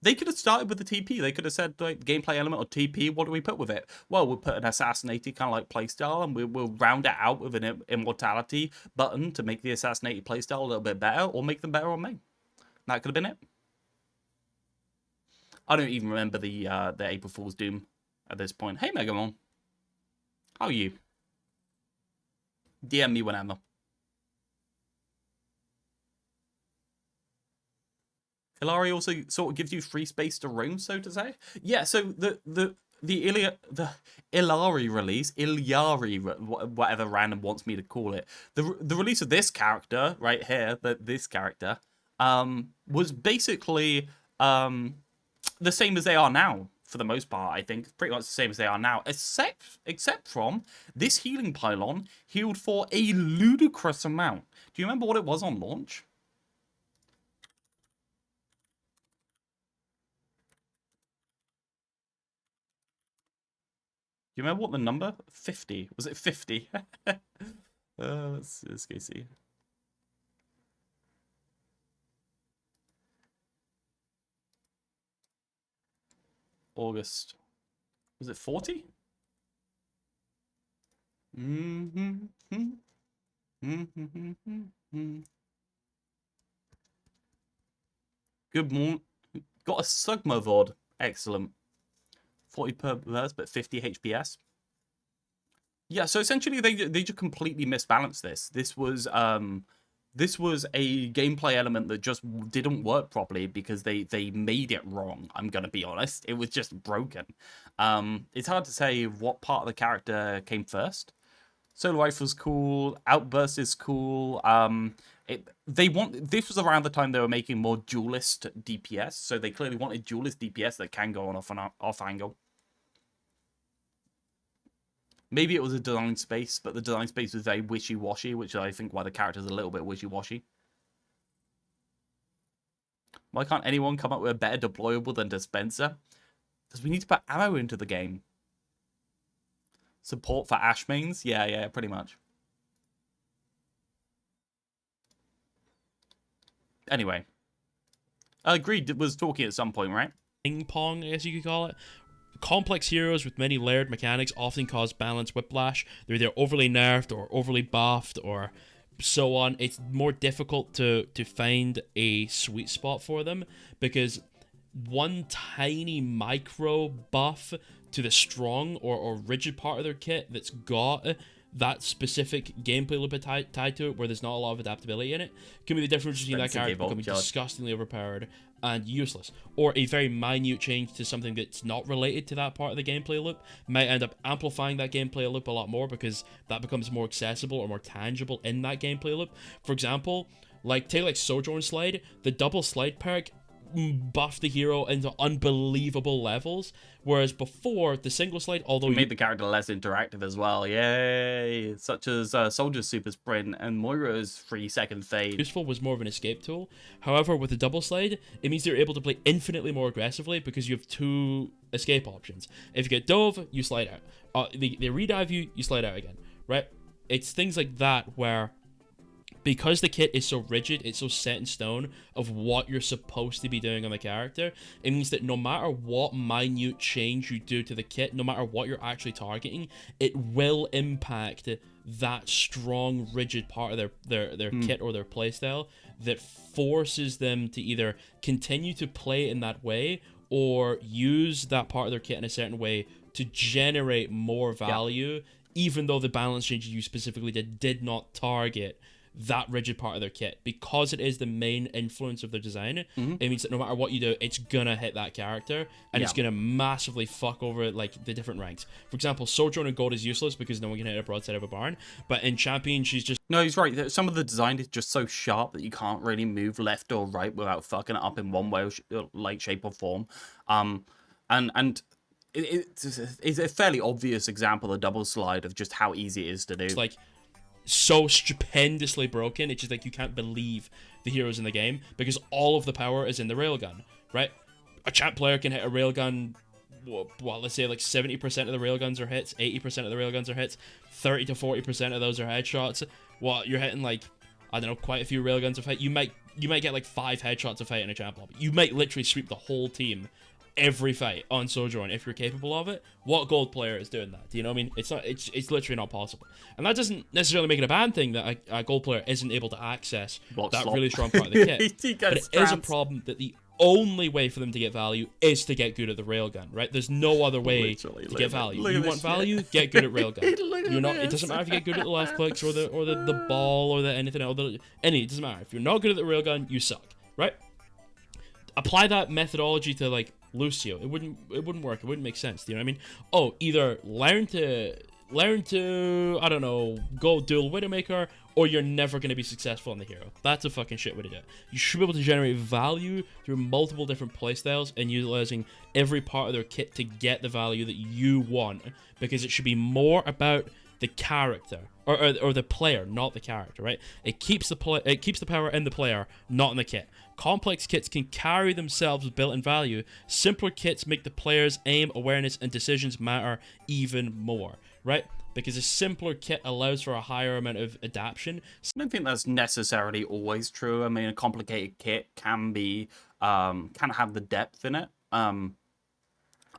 They could have started with the TP. They could have said, like, gameplay element or TP, what do we put with it? Well, we'll put an assassinated kind of like playstyle, and we'll round it out with an immortality button to make the assassinated playstyle a little bit better, or make them better on main. That could have been it. I don't even remember the April Fool's Doom at this point. Hey, Megamon. How are you? DM me whenever. Ilari also sort of gives you free space to roam, so to say. Yeah, so the Ilari release, whatever random wants me to call it, the release of this character right here, this character, was basically the same as they are now for the most part. I think pretty much the same as they are now, except from this healing pylon healed for a ludicrous amount. Do you remember what it was on launch? Do you remember what the number? 50. Was it 50? Let's go see. August. Was it 40? Good morning. Got a Sugma VOD. Excellent. 40 per verse, but 50 HPS. Yeah, so essentially they just completely misbalanced this. This was a gameplay element that just didn't work properly because they made it wrong. I'm gonna be honest, it was just broken. It's hard to say what part of the character came first. Solo rifle's cool. Outburst is cool. This was around the time they were making more duelist DPS, so they clearly wanted duelist DPS that can go on off angle. Maybe it was a design space, but the design space was very wishy-washy, which I think why the character's a little bit wishy-washy. Why can't anyone come up with a better deployable than Dispenser? Because we need to put ammo into the game. Support for Ash mains? Yeah, pretty much. Anyway. Greed was talking at some point, right? Ping pong, I guess you could call it. Complex heroes with many layered mechanics often cause balance whiplash. They're either overly nerfed or overly buffed or so on. It's more difficult to find a sweet spot for them because one tiny micro buff to the strong or rigid part of their kit that's got that specific gameplay loop tied to it where there's not a lot of adaptability in it can be the difference between that character becoming disgustingly overpowered and useless, or a very minute change to something that's not related to that part of the gameplay loop might end up amplifying that gameplay loop a lot more because that becomes more accessible or more tangible in that gameplay loop. For example, take like Sojourn Slide, the double slide perk buffed the hero into unbelievable levels, whereas before the single slide, although made the character less interactive as well, yay, such as Soldier's super sprint and Moira's 3-second fade, useful, was more of an escape tool. However, with the double slide, it means you're able to play infinitely more aggressively because you have two escape options. If you get dove, you slide out. They redive you, you slide out again, right? It's things like that where, because the kit is so rigid, it's so set in stone of what you're supposed to be doing on the character, it means that no matter what minute change you do to the kit, no matter what you're actually targeting, it will impact that strong, rigid part of their kit or their playstyle that forces them to either continue to play in that way or use that part of their kit in a certain way to generate more value, even though the balance change you specifically did not target that rigid part of their kit. Because it is the main influence of their design, it means that no matter what you do, it's gonna hit that character, and it's gonna massively fuck over like the different ranks. For example, Sojourn in Gold is useless because no one can hit a broadside of a barn, but in Champion, she's just... No, he's right. Some of the design is just so sharp that you can't really move left or right without fucking it up in one way, like shape or form. And it's a fairly obvious example of double slide of just how easy it is to do. It's like so stupendously broken. It's just like you can't believe the heroes in the game because all of the power is in the railgun, right? A champ player can hit a railgun. Well, let's say like 70% of the railguns are hits, 80% of the railguns are hits, 30 to 40% of those are headshots. Well, you're hitting like, I don't know, quite a few railguns of hit. You might get like 5 headshots of hit in a champ lobby. You might literally sweep the whole team every fight on Sojourn if you're capable of it. What gold player is doing that? Do you know what I mean? It's not. It's literally not possible. And that doesn't necessarily make it a bad thing that a gold player isn't able to access that really strong part of the kit. But it is a problem that the only way for them to get value is to get good at the railgun, right? There's no other way to get value. You want value? Get good at railgun. You're not. It doesn't matter if you get good at the left clicks or the ball or the anything else. It doesn't matter. If you're not good at the railgun, you suck, right? Apply that methodology to like Lucio. It wouldn't work. It wouldn't make sense. Do you know what I mean? Oh, either learn to I don't know, go dual Widowmaker, or you're never going to be successful on the hero. That's a fucking shit way to do it. You should be able to generate value through multiple different playstyles and utilizing every part of their kit to get the value that you want, because it should be more about the character or the player, not the character, right? It keeps the power in the player, not in the kit. Complex kits can carry themselves with built-in value. Simpler kits make the player's aim, awareness, and decisions matter even more, right? Because a simpler kit allows for a higher amount of adaptation. I don't think that's necessarily always true. I mean, a complicated kit can be can have the depth in it.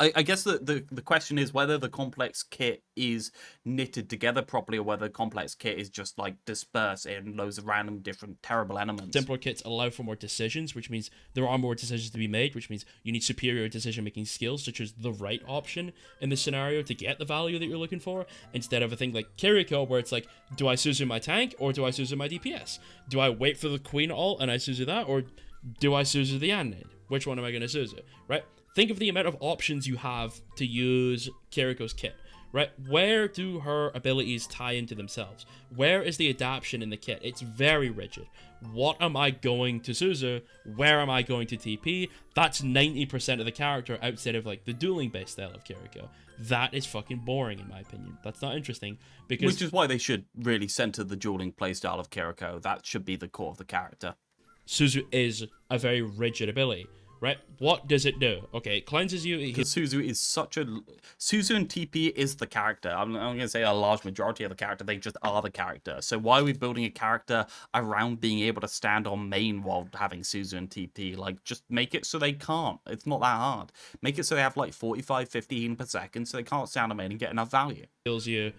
I guess the question is whether the complex kit is knitted together properly or whether the complex kit is just like dispersed in loads of random different terrible elements. Simpler kits allow for more decisions, which means there are more decisions to be made, which means you need superior decision-making skills to choose the right option in the scenario to get the value that you're looking for, instead of a thing like Kiriko where it's like, do I Suzu my tank or do I Suzu my DPS? Do I wait for the Queen ult and I Suzu that, or do I Suzu the Anid? Which one am I going to Suzu, right? Think of the amount of options you have to use Kiriko's kit, right? Where do her abilities tie into themselves? Where is the adaptation in the kit? It's very rigid. What am I going to Suzu? Where am I going to TP? That's 90% of the character outside of like the dueling based style of Kiriko. That is fucking boring in my opinion. That's not interesting because... Which is why they should really center the dueling playstyle of Kiriko. That should be the core of the character. Suzu is a very rigid ability. Right? What does it do? Okay, it cleanses you. Because Suzu is such a... Suzu and TP is the character. I'm going to say a large majority of the character. They just are the character. So why are we building a character around being able to stand on main while having Suzu and TP? Like, just make it so they can't. It's not that hard. Make it so they have like 45, 15 per second so they can't stand on main and get enough value. Heals you.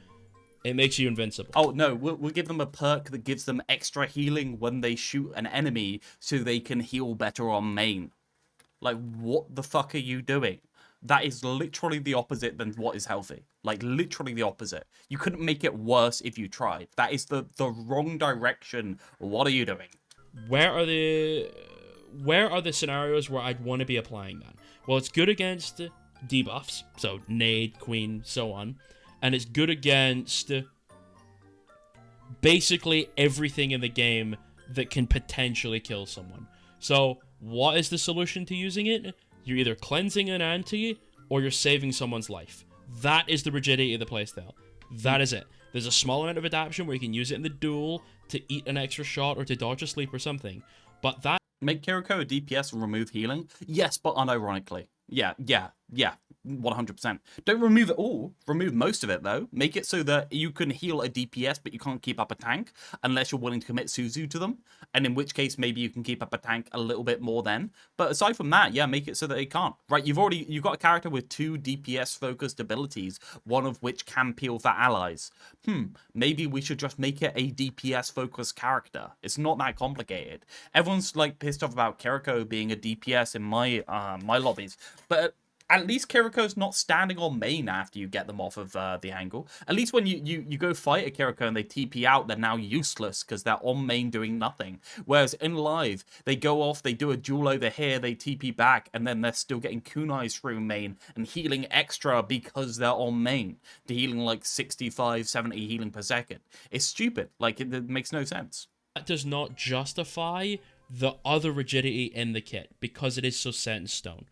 It makes you invincible. Oh, no. We'll give them a perk that gives them extra healing when they shoot an enemy so they can heal better on main. Like, what the fuck are you doing? That is literally the opposite than what is healthy. Like, literally the opposite. You couldn't make it worse if you tried. That is the wrong direction. What are you doing? Where are the scenarios where I'd want to be applying that? Well, it's good against debuffs, so Nade, Queen, so on. And it's good against basically everything in the game that can potentially kill someone. So... what is the solution to using it? You're either cleansing an anti or you're saving someone's life. That is the rigidity of the playstyle. That is it. There's a small amount of adaptation where you can use it in the duel to eat an extra shot or to dodge a sleep or something. But that... Make Kiriko a DPS and remove healing? Yes, but unironically. Yeah. 100%. Don't remove it all. Remove most of it, though. Make it so that you can heal a DPS, but you can't keep up a tank unless you're willing to commit Suzu to them. And in which case, maybe you can keep up a tank a little bit more then. But aside from that, yeah, make it so that they can't. Right, you've got a character with 2 DPS-focused abilities, one of which can peel for allies. Maybe we should just make it a DPS-focused character. It's not that complicated. Everyone's, like, pissed off about Kiriko being a DPS in my lobbies. But... At least Kiriko's not standing on main after you get them off of the angle. At least when you go fight a Kiriko and they TP out, they're now useless because they're on main doing nothing. Whereas in live, they go off, they do a duel over here, they TP back, and then they're still getting kunais through main and healing extra because they're on main. They're healing like 65, 70 healing per second. It's stupid. Like, it makes no sense. That does not justify the other rigidity in the kit because it is so set in stone.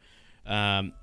And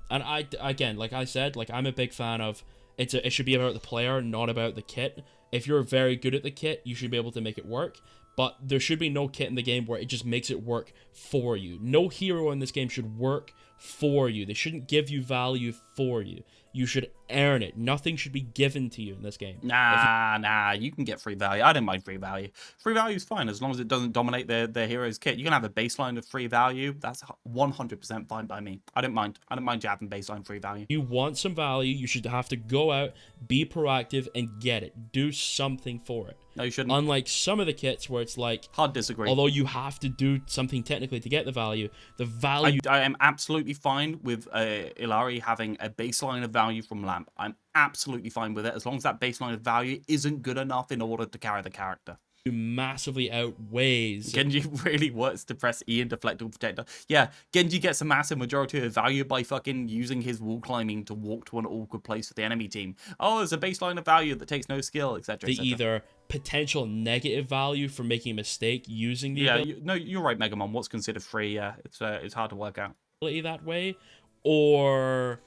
again, like I said, like I'm a big fan of it should be about the player, not about the kit. If you're very good at the kit, you should be able to make it work. But there should be no kit in the game where it just makes it work for you. No hero in this game should work for you. They shouldn't give you value for you. You should earn it. Nothing should be given to you in this game. Nah, you can get free value. I don't mind free value. Free value is fine as long as it doesn't dominate their hero's kit. You can have a baseline of free value. That's 100% fine by me. I don't mind. I don't mind you having baseline free value. You want some value, you should have to go out, be proactive, and get it. Do something for it. No, you shouldn't. Unlike some of the kits where it's like, Hard disagree. although you have to do something technically to get the value I am absolutely fine with Illari having a baseline of value from Lamp. I'm absolutely fine with it as long as that baseline of value isn't good enough in order to carry the character. massively outweighs. Genji really works to press E and deflect all protector. Yeah, Genji gets a massive majority of value by fucking using his wall climbing to walk to an awkward place for the enemy team. Oh, there's a baseline of value that takes no skill, etc. The either potential negative value for making a mistake using the ability no, you're right, Megamon. What's considered free? Yeah, it's hard to work out. That way, or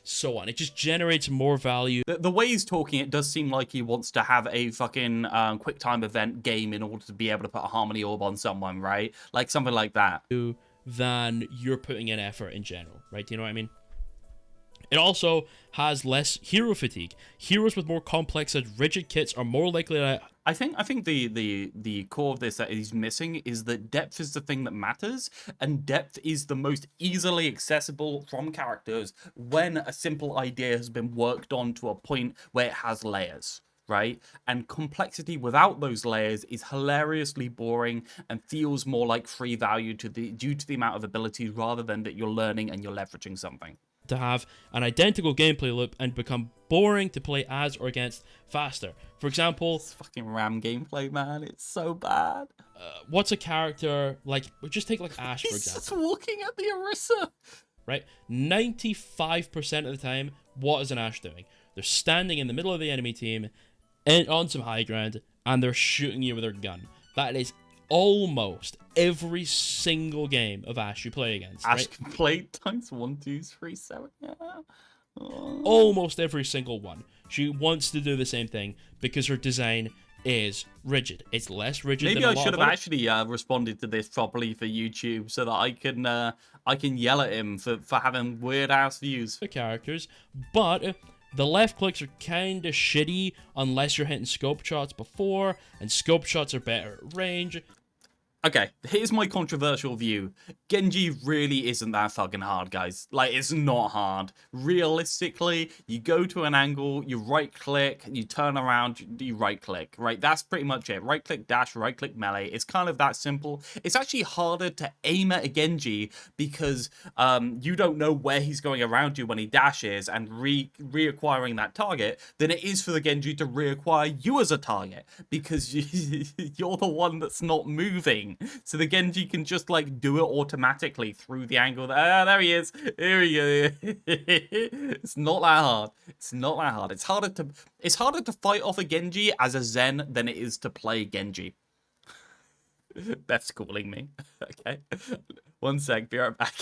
so on. It just generates more value. The way he's talking, it does seem like he wants to have a fucking quick time event game in order to be able to put a harmony orb on someone, right? Like something like that. Than you're putting in effort in general, right? Do you know what I mean? It also has less hero fatigue. Heroes with more complex and rigid kits are more likely to... I think the core of this that he's missing is that depth is the thing that matters, and depth is the most easily accessible from characters when a simple idea has been worked on to a point where it has layers, right? And complexity without those layers is hilariously boring and feels more like free value due to the amount of abilities rather than that you're learning and you're leveraging something. To have an identical gameplay loop and become boring to play as or against faster. For example, it's fucking RAM gameplay, man. It's so bad. What's a character like? Just take like Ashe, for example. He's just walking at the Orisa. Right, 95% of the time, what is an Ashe doing? They're standing in the middle of the enemy team, on some high ground, and they're shooting you with their gun. That is almost every single game of Ashe you play against. Ashe right? can play times 1, 2, 3, 7. Yeah. Oh. Almost every single one. She wants to do the same thing because her design is rigid. It's less rigid Maybe than I a lot should of have other... actually responded to this properly for YouTube so that I can yell at him for having weird ass views. characters, but the left clicks are kind of shitty unless you're hitting scope shots before, and scope shots are better at range. Okay, here's my controversial view. Genji really isn't that fucking hard, guys. Like, it's not hard. Realistically, you go to an angle, you right-click, you turn around, you right-click, right? That's pretty much it. Right-click dash, right-click melee. It's kind of that simple. It's actually harder to aim at a Genji because you don't know where he's going around you when he dashes and reacquiring that target than it is for the Genji to reacquire you as a target because you're the one that's not moving. So the Genji can just like do it automatically through the angle. There he is. Here we go. It's not that hard. It's not that hard. It's harder to fight off a Genji as a Zen than it is to play Genji. Beth's calling me. Okay. One sec. Be right back.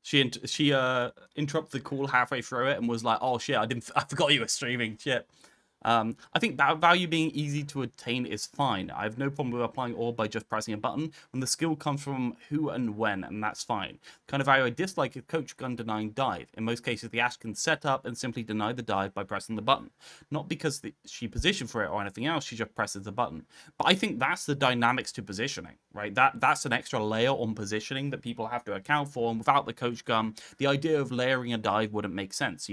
She interrupted the call halfway through it and was like, "Oh shit, I forgot you were streaming." Shit. I think that value being easy to attain is fine. I have no problem with applying all by just pressing a button when the skill comes from who and when, and that's fine. The kind of value I dislike is coach gun denying dive. In most cases, the Ashe can set up and simply deny the dive by pressing the button. Not because she positioned for it or anything else, she just presses the button. But I think that's the dynamics to positioning, right? That's an extra layer on positioning that people have to account for, and without the coach gun, the idea of layering a dive wouldn't make sense.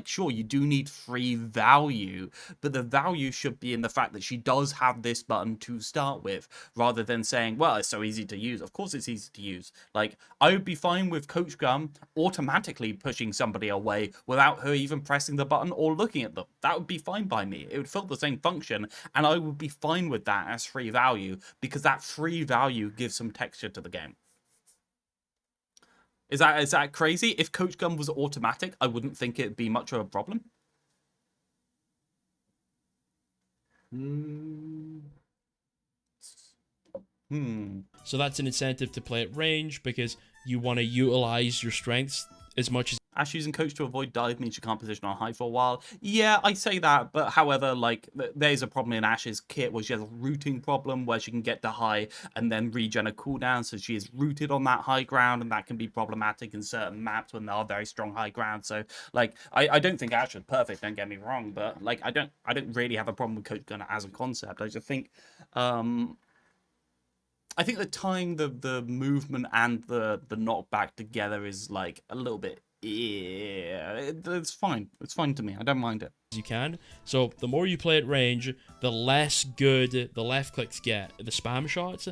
Sure, you do need free value, but the value should be in the fact that she does have this button to start with, rather than saying, well, it's so easy to use. Of course it's easy to use. Like, I would be fine with Coach Gun automatically pushing somebody away without her even pressing the button or looking at them. That would be fine by me. It would fill the same function, and I would be fine with that as free value, because that free value gives some texture to the game. Is that crazy? If Coach Gun was automatic, I wouldn't think it'd be much of a problem. So that's an incentive to play at range because you want to utilize your strengths as much as. Ashe using coach to avoid dive means you can't position on high for a while. Yeah, I say that, but however, like, there's a problem in Ashe's kit where she has a rooting problem where she can get to high and then regen a cooldown, so she is rooted on that high ground, and that can be problematic in certain maps when there are very strong high ground. So, like, I don't think Ashe is perfect, don't get me wrong, but, like, I don't really have a problem with Coach Gun as a concept. I just think, I think that tying the movement and the knockback together is, like, a little bit. Yeah, it's fine. It's fine to me. I don't mind it. You can. So the more you play at range, the less good the left clicks get, the spam shots.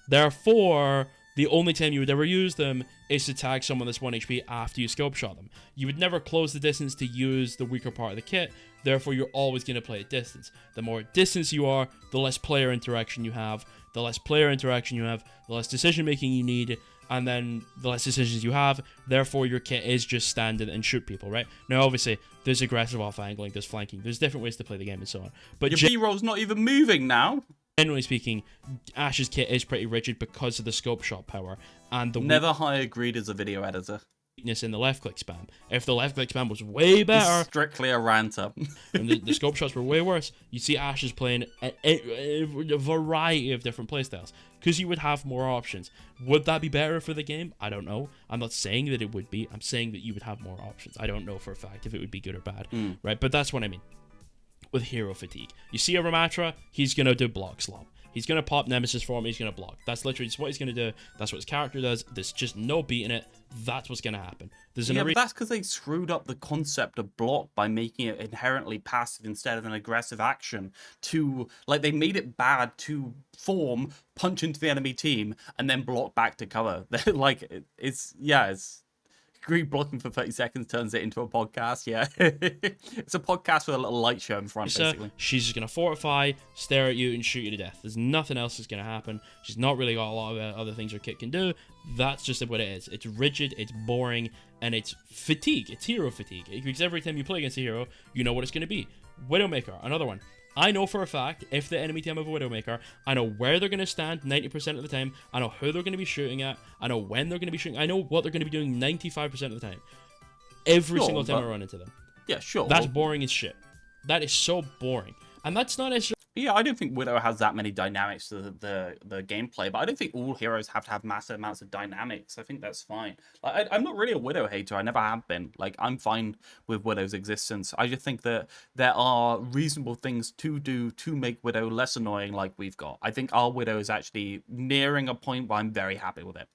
Therefore, the only time you would ever use them is to tag someone that's 1 HP after you scope shot them. You would never close the distance to use the weaker part of the kit. Therefore, you're always going to play at distance. The more at distance you are, the less player interaction you have. The less player interaction you have, the less decision making you need, and then the less decisions you have. Therefore, your kit is just stand and shoot people, right? Now, obviously, there's aggressive off-angling, there's flanking, there's different ways to play the game and so on. But your B-roll's not even moving now. Generally speaking, Ashe's kit is pretty rigid because of the scope shot power and the never hire Greed as a video editor. Weakness in the left click spam. If the left click spam was way better, it's strictly a ranter, and the scope shots were way worse, you see Ashe is playing a variety of different playstyles because you would have more options. Would that be better for the game? I don't know. I'm not saying that it would be. I'm saying that you would have more options. I don't know for a fact if it would be good or bad, right? But that's what I mean with hero fatigue. You see a Ramatra, he's gonna do block slop. He's going to pop Nemesis for him. He's going to block. That's literally just what he's going to do. That's what his character does. There's just no beating it. That's what's going to happen. But that's because they screwed up the concept of block by making it inherently passive instead of an aggressive action. They made it bad to form, punch into the enemy team, and then block back to cover. It's Greed blocking for 30 seconds turns it into a podcast. Yeah, it's a podcast with a little light show in front, basically. She's just gonna fortify, stare at you, and shoot you to death. There's nothing else that's gonna happen. She's not really got a lot of other things her kit can do. That's just what it is. It's rigid, it's boring, and it's fatigue. It's hero fatigue. Because every time you play against a hero, you know what it's gonna be. Widowmaker, another one. I know for a fact, if the enemy team have a Widowmaker, I know where they're going to stand 90% of the time, I know who they're going to be shooting at, I know when they're going to be shooting, I know what they're going to be doing 95% of the time. Every single time I run into them. Yeah, sure. That's boring as shit. That is so boring. And that's not necessarily... Yeah, I don't think Widow has that many dynamics to the gameplay, but I don't think all heroes have to have massive amounts of dynamics. I think that's fine. I'm not really a Widow hater. I never have been. I'm fine with Widow's existence. I just think that there are reasonable things to do to make Widow less annoying like we've got. I think our Widow is actually nearing a point where I'm very happy with it.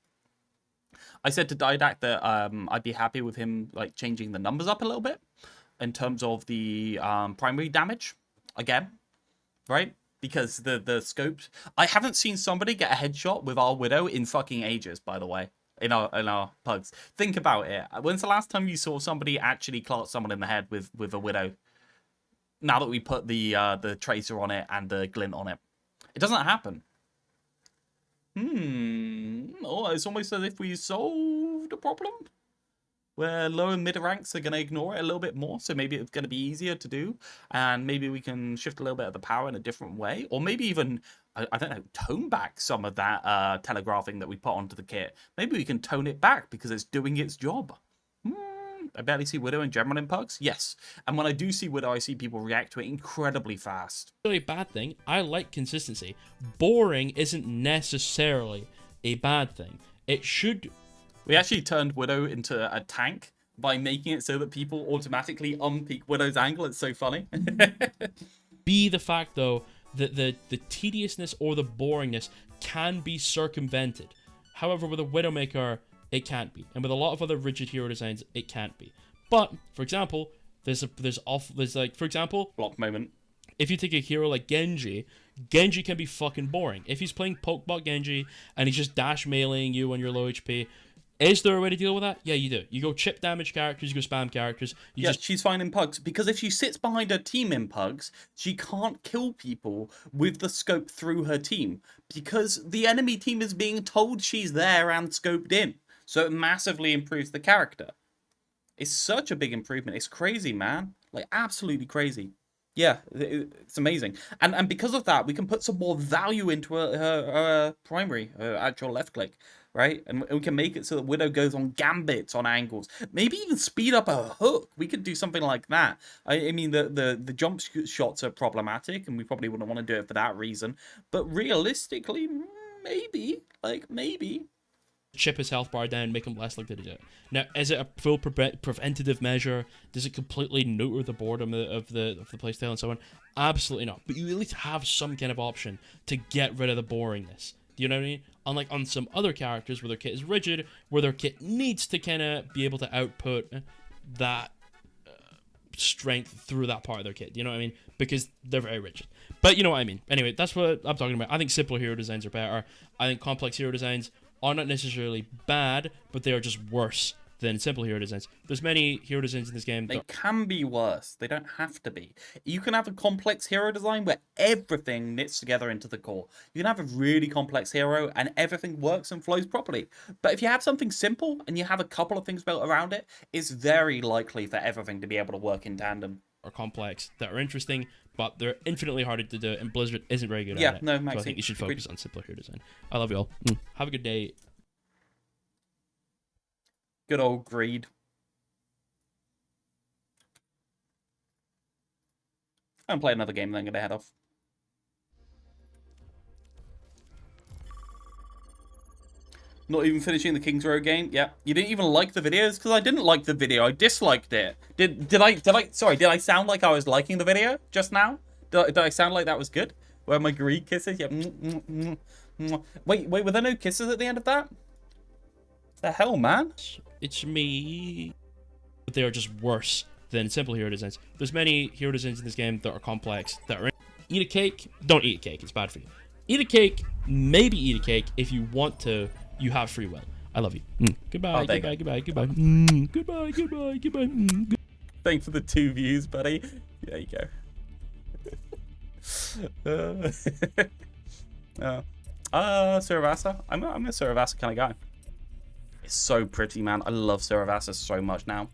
I said to Didac that I'd be happy with him changing the numbers up a little bit in terms of the primary damage again. Right? Because the scopes... I haven't seen somebody get a headshot with our Widow in fucking ages, by the way. In our Pugs. Think about it. When's the last time you saw somebody actually clock someone in the head with a Widow? Now that we put the tracer on it and the glint on it. It doesn't happen. Oh, it's almost as if we solved a problem. where lower and mid ranks are going to ignore it a little bit more. So maybe it's going to be easier to do. And maybe we can shift a little bit of the power in a different way. Or maybe even, I don't know, tone back some of that telegraphing that we put onto the kit. Maybe we can tone it back because it's doing its job. I barely see Widow in general in Pugs. Yes. And when I do see Widow, I see people react to it incredibly fast. Really bad thing. I like consistency. Boring isn't necessarily a bad thing. It should... We actually turned Widow into a tank by making it so that people automatically unpeak Widow's angle. It's so funny. be the fact, though, that the tediousness or the boringness can be circumvented. However, with a Widowmaker, it can't be. And with a lot of other rigid hero designs, it can't be. But, for example, there's for example... Block moment. If you take a hero like Genji, Genji can be fucking boring. If he's playing Pokebot Genji and he's just dash meleeing you when you're low HP, is there a way to deal with that? Yeah, you do. You go chip damage characters, you go spam characters. She's fine in Pugs, because if she sits behind her team in Pugs, she can't kill people with the scope through her team, because the enemy team is being told she's there and scoped in. So it massively improves the character. It's such a big improvement. It's crazy, man. Like, absolutely crazy. Yeah, it's amazing. And because of that, we can put some more value into her primary, her actual left click, right? And we can make it so that Widow goes on gambits on angles. Maybe even speed up her hook. We could do something like that. I mean, the jump shots are problematic, and we probably wouldn't want to do it for that reason. But realistically, maybe. Chip his health bar down, make him less likely to do it. Now, is it a full preventative measure? Does it completely neuter the boredom of the playstyle and so on? Absolutely not. But you at least have some kind of option to get rid of the boringness. Do you know what I mean? Unlike on some other characters where their kit is rigid, where their kit needs to kind of be able to output that strength through that part of their kit. Do you know what I mean? Because they're very rigid. But you know what I mean. Anyway, that's what I'm talking about. I think simpler hero designs are better. I think complex hero designs are not necessarily bad, but they are just worse than simple hero designs. There's many hero designs in this game. They can be worse. They don't have to be. You can have a complex hero design where everything knits together into the core. You can have a really complex hero and everything works and flows properly. But if you have something simple and you have a couple of things built around it, it's very likely for everything to be able to work in tandem. Are complex, that are interesting, but they're infinitely harder to do, and Blizzard isn't very good at it. Yeah, no, Maxi, so I think you should focus on simpler hero design. I love you all. Have a good day. Good old greed. I'm play another game, then I'm gonna head off. Not even finishing the King's Row game. Yeah, you didn't even like the videos because I didn't like the video. I disliked it. Did I sound like I was liking the video just now? Did I sound like that was good? Where my greed kisses? Yeah. Wait, were there no kisses at the end of that? What the hell, man? It's me. But they are just worse than simple hero designs. There's many hero designs in this game that are complex. Eat a cake. Don't eat a cake. It's bad for you. Eat a cake. Maybe eat a cake if you want to. You have free will. I love you. Goodbye, goodbye, goodbye, goodbye. Goodbye, goodbye, goodbye. Thanks for the 2 views, buddy. There you go. Suravasa. I'm a Suravasa kind of guy. It's so pretty, man. I love Suravasa so much now.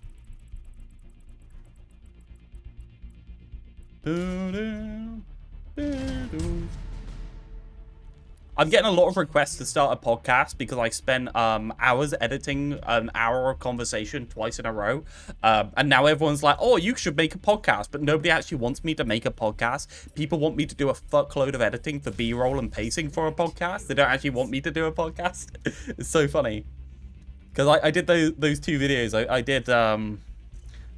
I'm getting a lot of requests to start a podcast because I spent hours editing an hour of conversation twice in a row. And now everyone's like, oh, you should make a podcast. But nobody actually wants me to make a podcast. People want me to do a fuckload of editing for B-roll and pacing for a podcast. They don't actually want me to do a podcast. It's so funny. Because I did those 2 videos.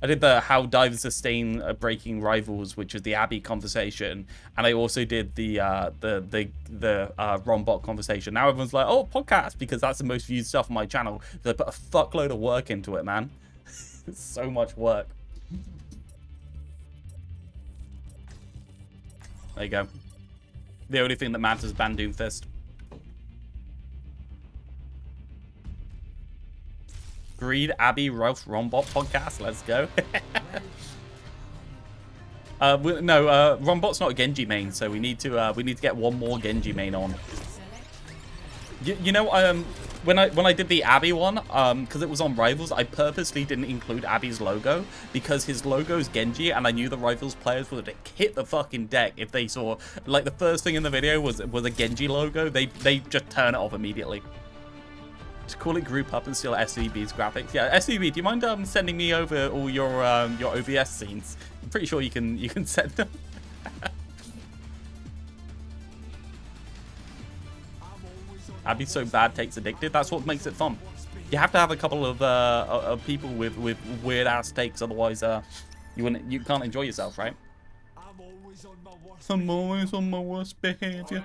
I did the How Divers Sustain Breaking Rivals, which was the Abby conversation, and I also did the Rombot conversation. Now everyone's like, oh, podcast, because that's the most viewed stuff on my channel. Because I put a fuckload of work into it, man. It's so much work. There you go. The only thing that matters is Ban Doomfist. Greed, Abby, Realth, Rombot podcast. Let's go. No, Rombot's not a Genji main, so we need to get one more Genji main on. You know, when I did the Abby one, because it was on Rivals, I purposely didn't include Abby's logo because his logo is Genji, and I knew the Rivals players would hit the fucking deck if they saw, like, the first thing in the video was a Genji logo. They just turn it off immediately. Just call it group up and steal SVB's graphics. Yeah, SVB, do you mind sending me over all your OBS scenes? I'm pretty sure you can send them. Abby's so bad takes addicted. That's what makes it fun. You have to have a couple of people with weird ass takes, otherwise you can't enjoy yourself, right? I'm always on my worst behavior.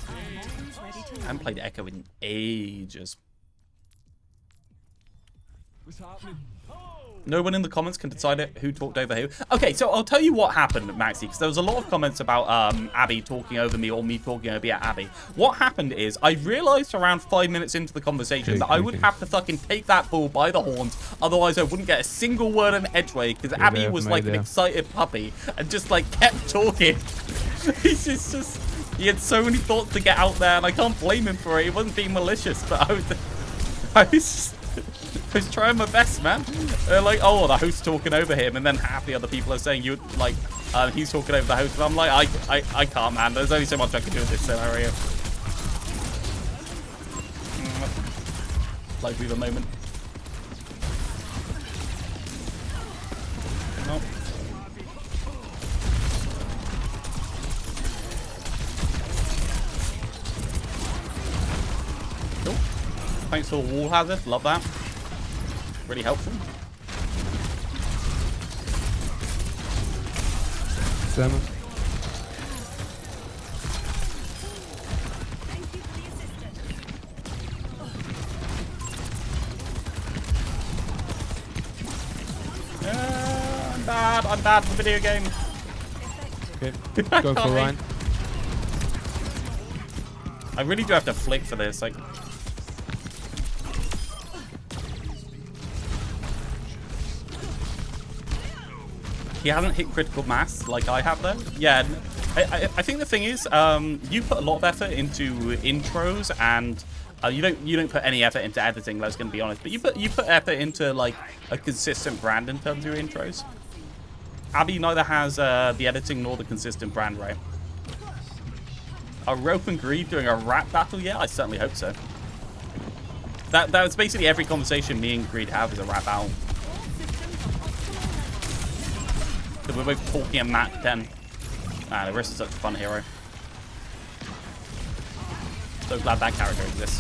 I haven't played Echo in ages. No one in the comments can decide who talked over who. Okay, so I'll tell you what happened, Maxi, because there was a lot of comments about Abby talking over me or me talking over Abby. What happened is I realized around 5 minutes into the conversation that I would have to fucking take that bull by the horns, otherwise I wouldn't get a single word in edgeway, because Abby was like an excited puppy and just like kept talking. He's just he had so many thoughts to get out there, and I can't blame him for it. He wasn't being malicious, but I was trying my best, man. Like, oh, the host's talking over him, and then half the other people are saying he's talking over the host, and I'm like, I can't, man. There's only so much I can do in this scenario. Like, we have a moment. Nope. Cool. Thanks for the wall hazard. Love that. Really helpful. Salmon. I'm bad for video game. Okay, going for Ryan. I really do have to flick for this. Like, he hasn't hit critical mass like I have though. Yeah, I think the thing is, you put a lot of effort into intros, and you don't put any effort into editing. Let's gonna be honest, but you put effort into like a consistent brand in terms of your intros. Abby neither has the editing nor the consistent brand, right? Are Rope and Greed doing a rap battle yet? I certainly hope so. That's basically every conversation me and Greed have is a rap battle. Because we're both talking a Mach 10. Ah, the rest is such a fun hero. So glad that character exists.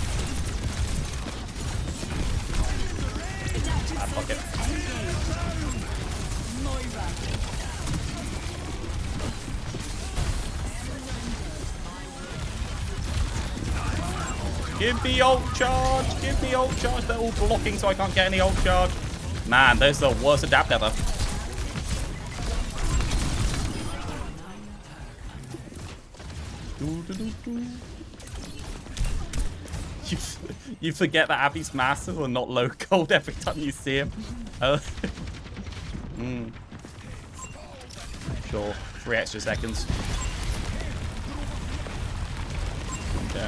Ah, fuck it. Give me ult charge! Give me ult charge! They're all blocking so I can't get any ult charge. Man, there's the worst adapt ever. You forget that Abby's massive or not low gold every time you see him. Sure, 3 extra seconds. Okay.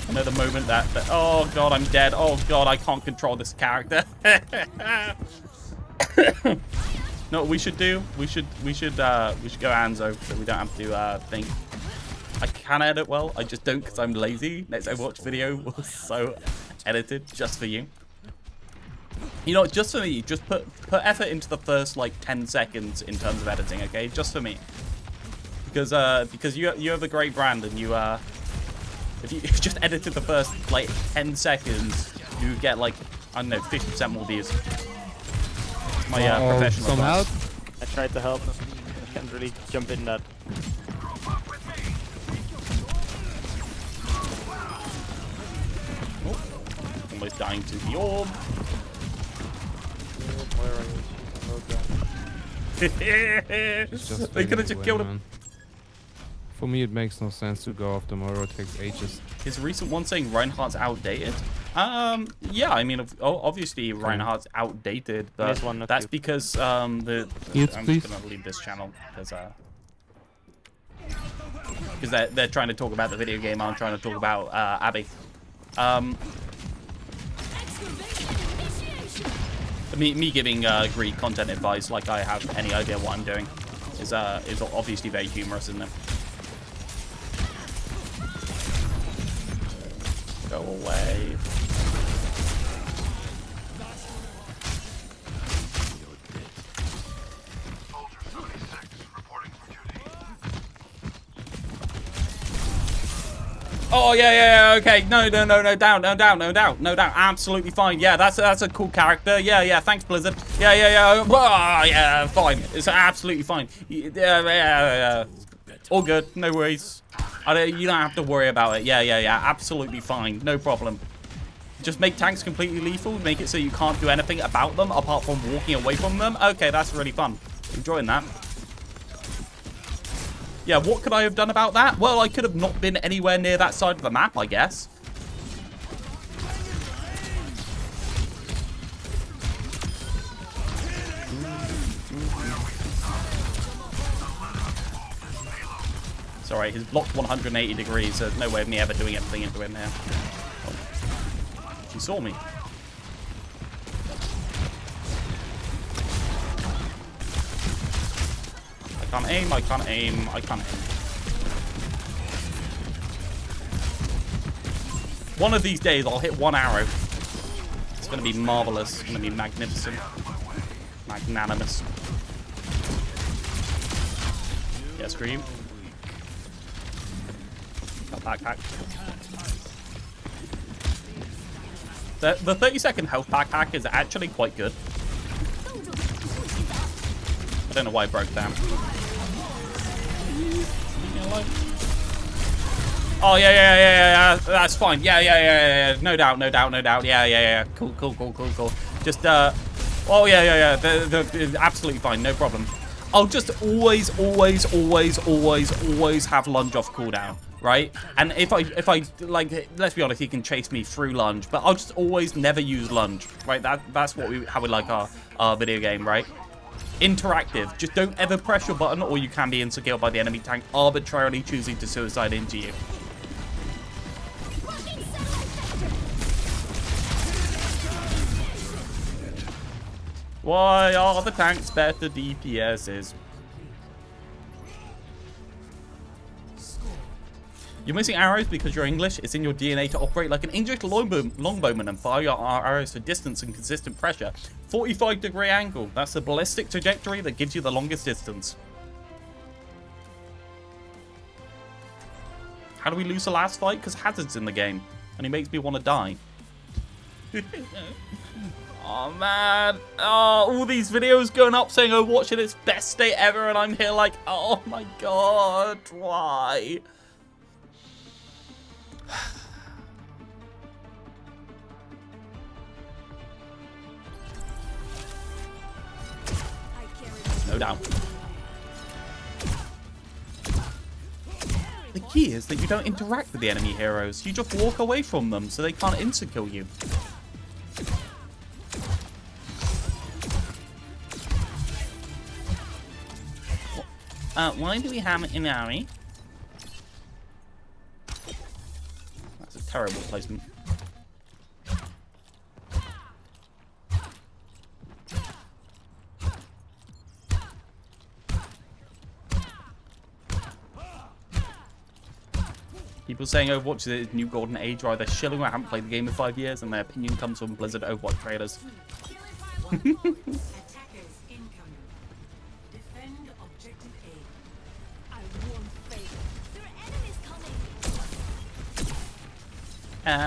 I know the moment that oh god, I'm dead. Oh god, I can't control this character. No, what we should do? We should go Anzo so we don't have to think. I can edit well, I just don't because I'm lazy. Next Overwatch video was so edited just for you. You know, just for me, just put effort into the first like 10 seconds in terms of editing, okay? Just for me. Because you have a great brand, and you if you just edited the first like 10 seconds, you get like, I don't know, 50% more views. My professional some help. I tried to help. I can't really jump in that. Oh, almost dying to the orb. They could have just killed him. For me, it makes no sense to go after Moro. It takes ages. Is recent one saying Reinhardt's outdated? Yeah, I mean, obviously Reinhardt's outdated, but that's because I'm Yes, just please. gonna leave this channel because because they're trying to talk about the video game. I'm trying to talk about Abby. Me giving Greek content advice like I have any idea what I'm doing is obviously very humorous, isn't it? Go away. Oh yeah, okay. No, down. Absolutely fine. Yeah, that's a cool character. Yeah. Thanks, Blizzard. Yeah, fine. It's absolutely fine. Yeah. All good. No worries. You don't have to worry about it. Yeah. Absolutely fine. No problem. Just make tanks completely lethal. Make it so you can't do anything about them apart from walking away from them. Okay, that's really fun. Enjoying that. Yeah, what could I have done about that? Well, I could have not been anywhere near that side of the map, I guess. Sorry, he's blocked 180 degrees, so there's no way of me ever doing anything into him there. Oh. He saw me. I can't aim. One of these days, I'll hit one arrow. It's going to be marvelous. It's going to be magnificent. Magnanimous. Yeah, scream. Got backpack. The 30-second health pack hack is actually quite good. I don't know why it broke down. Oh, yeah. That's fine. Yeah. No doubt. Yeah. Cool. Just, oh, yeah. They're absolutely fine. No problem. I'll just always have lunge off cooldown, right? And if I like, let's be honest, he can chase me through lunge, but I'll just always never use lunge, right? That's how we like our video game, right? Interactive. Just don't ever press your button or you can be insecure by the enemy tank arbitrarily choosing to suicide into you. Why are the tanks better DPSs? You're missing arrows because you're English. It's in your DNA to operate like an English longbowman and fire your arrows for distance and consistent pressure. 45-degree angle. That's the ballistic trajectory that gives you the longest distance. How do we lose the last fight? Because Hazard's in the game. And he makes me want to die. Oh, man. Oh, all these videos going up saying Overwatch in its best state ever. And I'm here like, oh, my God. Why? No doubt. The key is that you don't interact with the enemy heroes. You just walk away from them so they can't insta-kill you. Why do we have an army? That's a terrible placement. People saying Overwatch is the new golden age, right? They're shilling. I haven't played the game in 5 years, and their opinion comes from Blizzard Overwatch traders.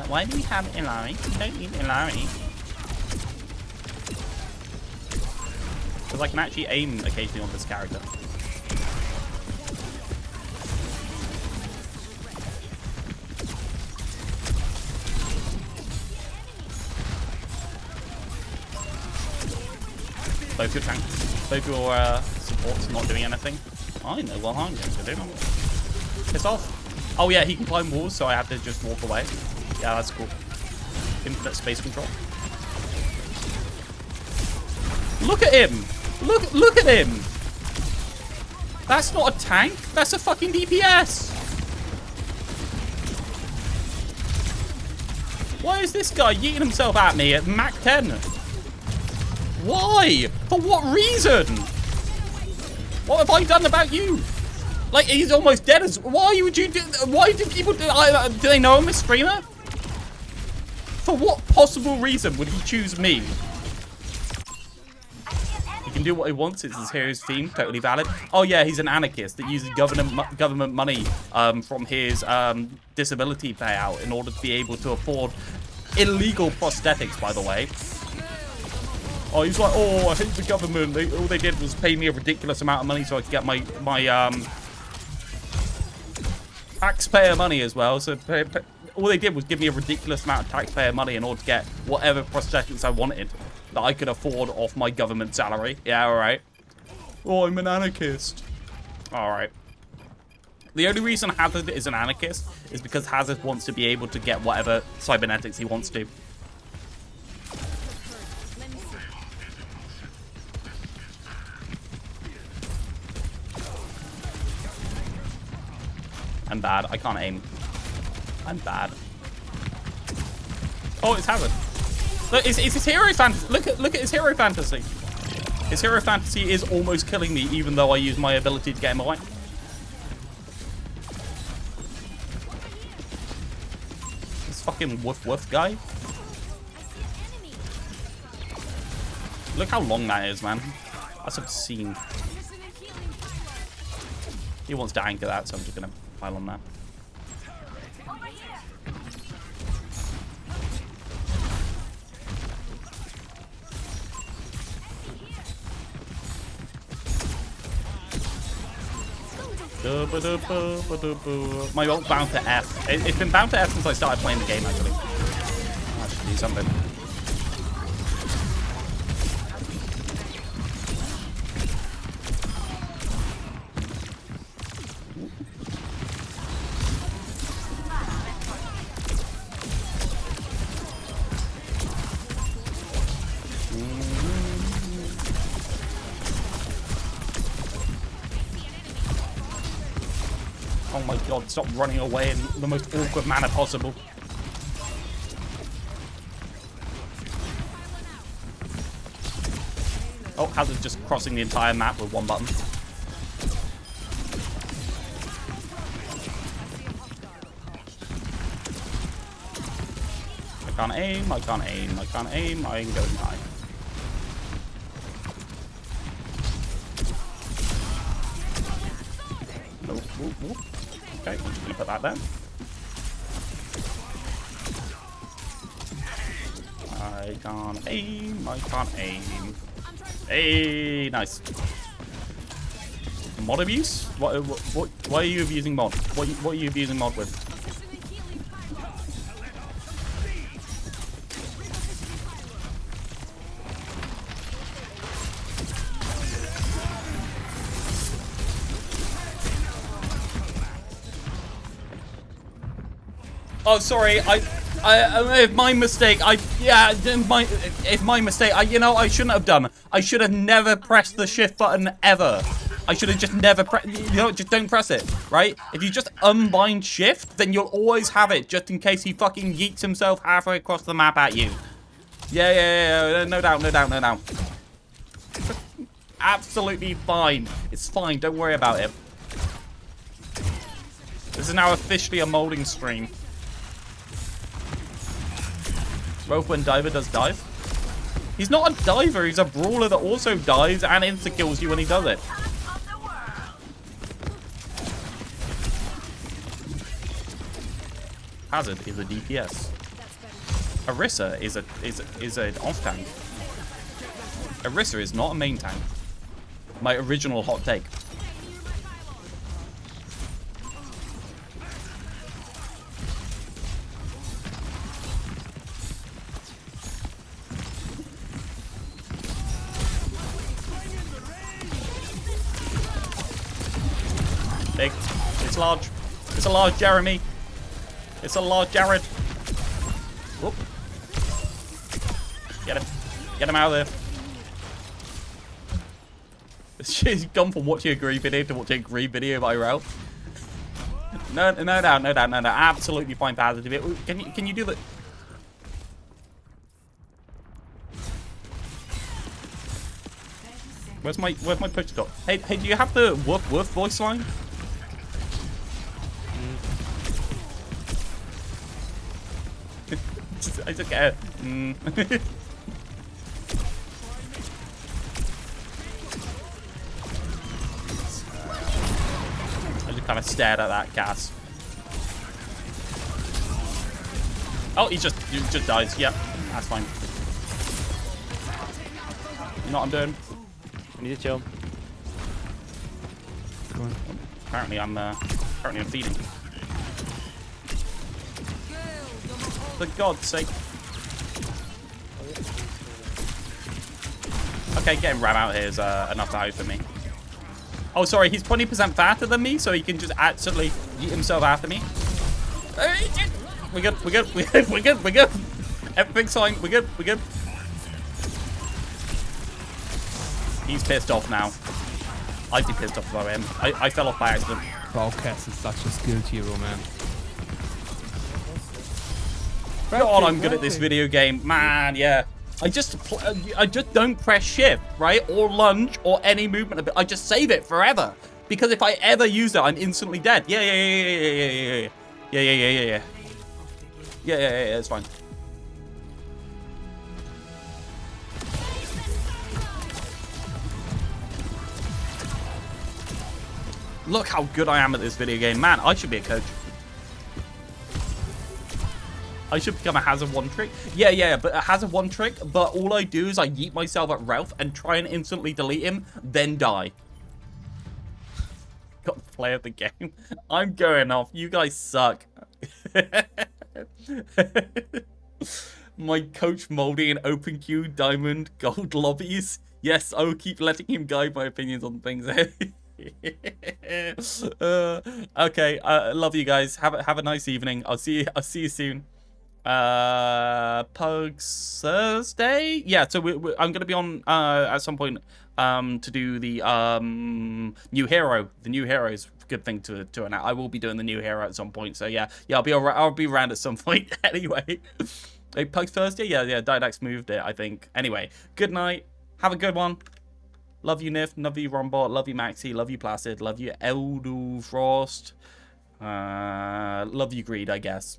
Why do we have Ilari? We don't need Ilari. Because I can actually aim occasionally on this character. Both your supports not doing anything. I know what I'm going to do. Piss off. Oh yeah, he can climb walls, so I have to just walk away. Yeah, that's cool. Infinite space control. Look at him! Look at him! That's not a tank. That's a fucking DPS. Why is this guy yeeting himself at me at Mach 10? Why? For what reason? What have I done about you? Like, he's almost dead as... Why would you do... Why do people do... do they know I'm a streamer? For what possible reason would he choose me? He can do what he wants. It's his hero's theme. Totally valid. Oh, yeah, he's an anarchist that uses government money from his disability payout in order to be able to afford illegal prosthetics, by the way. Oh, he's like, oh, I hate the government. All they did was pay me a ridiculous amount of money so I could get my taxpayer money as well. So all they did was give me a ridiculous amount of taxpayer money in order to get whatever prosthetics I wanted that I could afford off my government salary. Yeah, all right. Oh, I'm an anarchist. All right. The only reason Hazard is an anarchist is because Hazard wants to be able to get whatever cybernetics he wants to. I'm bad. I can't aim. I'm bad. Oh, it's Hazard. Look, it's his hero fantasy. Look at his hero fantasy. His hero fantasy is almost killing me, even though I use my ability to get him away. This fucking woof woof guy. Look how long that is, man. That's obscene. He wants to anchor that, so I'm just gonna pile on that. My ult bound to F. It's been bound to F since I started playing the game, actually. I should do something. Oh my god, stop running away in the most awkward manner possible. Oh, Hazard's just crossing the entire map with one button. I can't aim, I can't aim, I can't aim, I'm going high. Nope, whoop, whoop. Okay, I'm just gonna put that there. I can't aim, I can't aim. Hey, nice. Mod abuse? What why are you abusing mod? What are you abusing mod with? Oh, sorry. If my mistake. If my mistake. You know, I shouldn't have done. I should have never pressed the shift button ever. I should have just never pressed. You know, just don't press it, right? If you just unbind shift, then you'll always have it, just in case he fucking yeets himself halfway across the map at you. Yeah. No doubt. Absolutely fine. It's fine. Don't worry about it. This is now officially a molding stream. Both when diver does dive. He's not a diver, he's a brawler that also dives and insta-kills you when he does it. Hazard is a DPS. Orisa is an off tank. Orisa is not a main tank. My original hot take. Big. It's large. It's a large Jeremy. It's a large Jared. Whoop. Get him. Get him out of there. He's gone from watching a Green video to watching a Green video by Realth. No. Absolutely fine path to do it. Can you do the... Where's my push to go? Hey, do you have the woof voice line? I just get it. I just kind of stared at that gas. Oh, he just dies. Yep, that's fine. You know what I'm doing? I need to chill. Apparently I'm feeding. For God's sake. Okay, getting ram out here is enough value for me. Oh, sorry, he's 20% faster than me, so he can just absolutely yeet himself after me. We're good. Everything's fine. We're good. He's pissed off now. I'd be pissed off by him. I fell off by accident. Bowcats is such a skilled hero, man. God, I'm good at this video game, man. Yeah, I just don't press shift, right, or lunge, or any movement. I just save it forever because if I ever use it, I'm instantly dead. Yeah. It's fine. Look how good I am at this video game, man. I should be a coach. I should become a Hazard one trick. Yeah, but a Hazard one trick, but all I do is I yeet myself at Realth and try and instantly delete him, then die. Got the play of the game. I'm going off. You guys suck. My coach Moldy in open queue, diamond, gold lobbies. Yes, I will keep letting him guide my opinions on things. Okay, love you guys. Have a nice evening. I'll see you soon. Pugs Thursday. Yeah, so I'm gonna be on at some point to do the new hero. The new hero is a good thing to announce. I will be doing the new hero at some point. So yeah, I'll be around at some point anyway. Hey, Pugs Thursday. Yeah. Didax moved it, I think. Anyway, good night. Have a good one. Love you, Nif. Love you, Rombot. Love you, Maxi. Love you, Placid. Love you, Eldul Frost. Love you, Greed, I guess.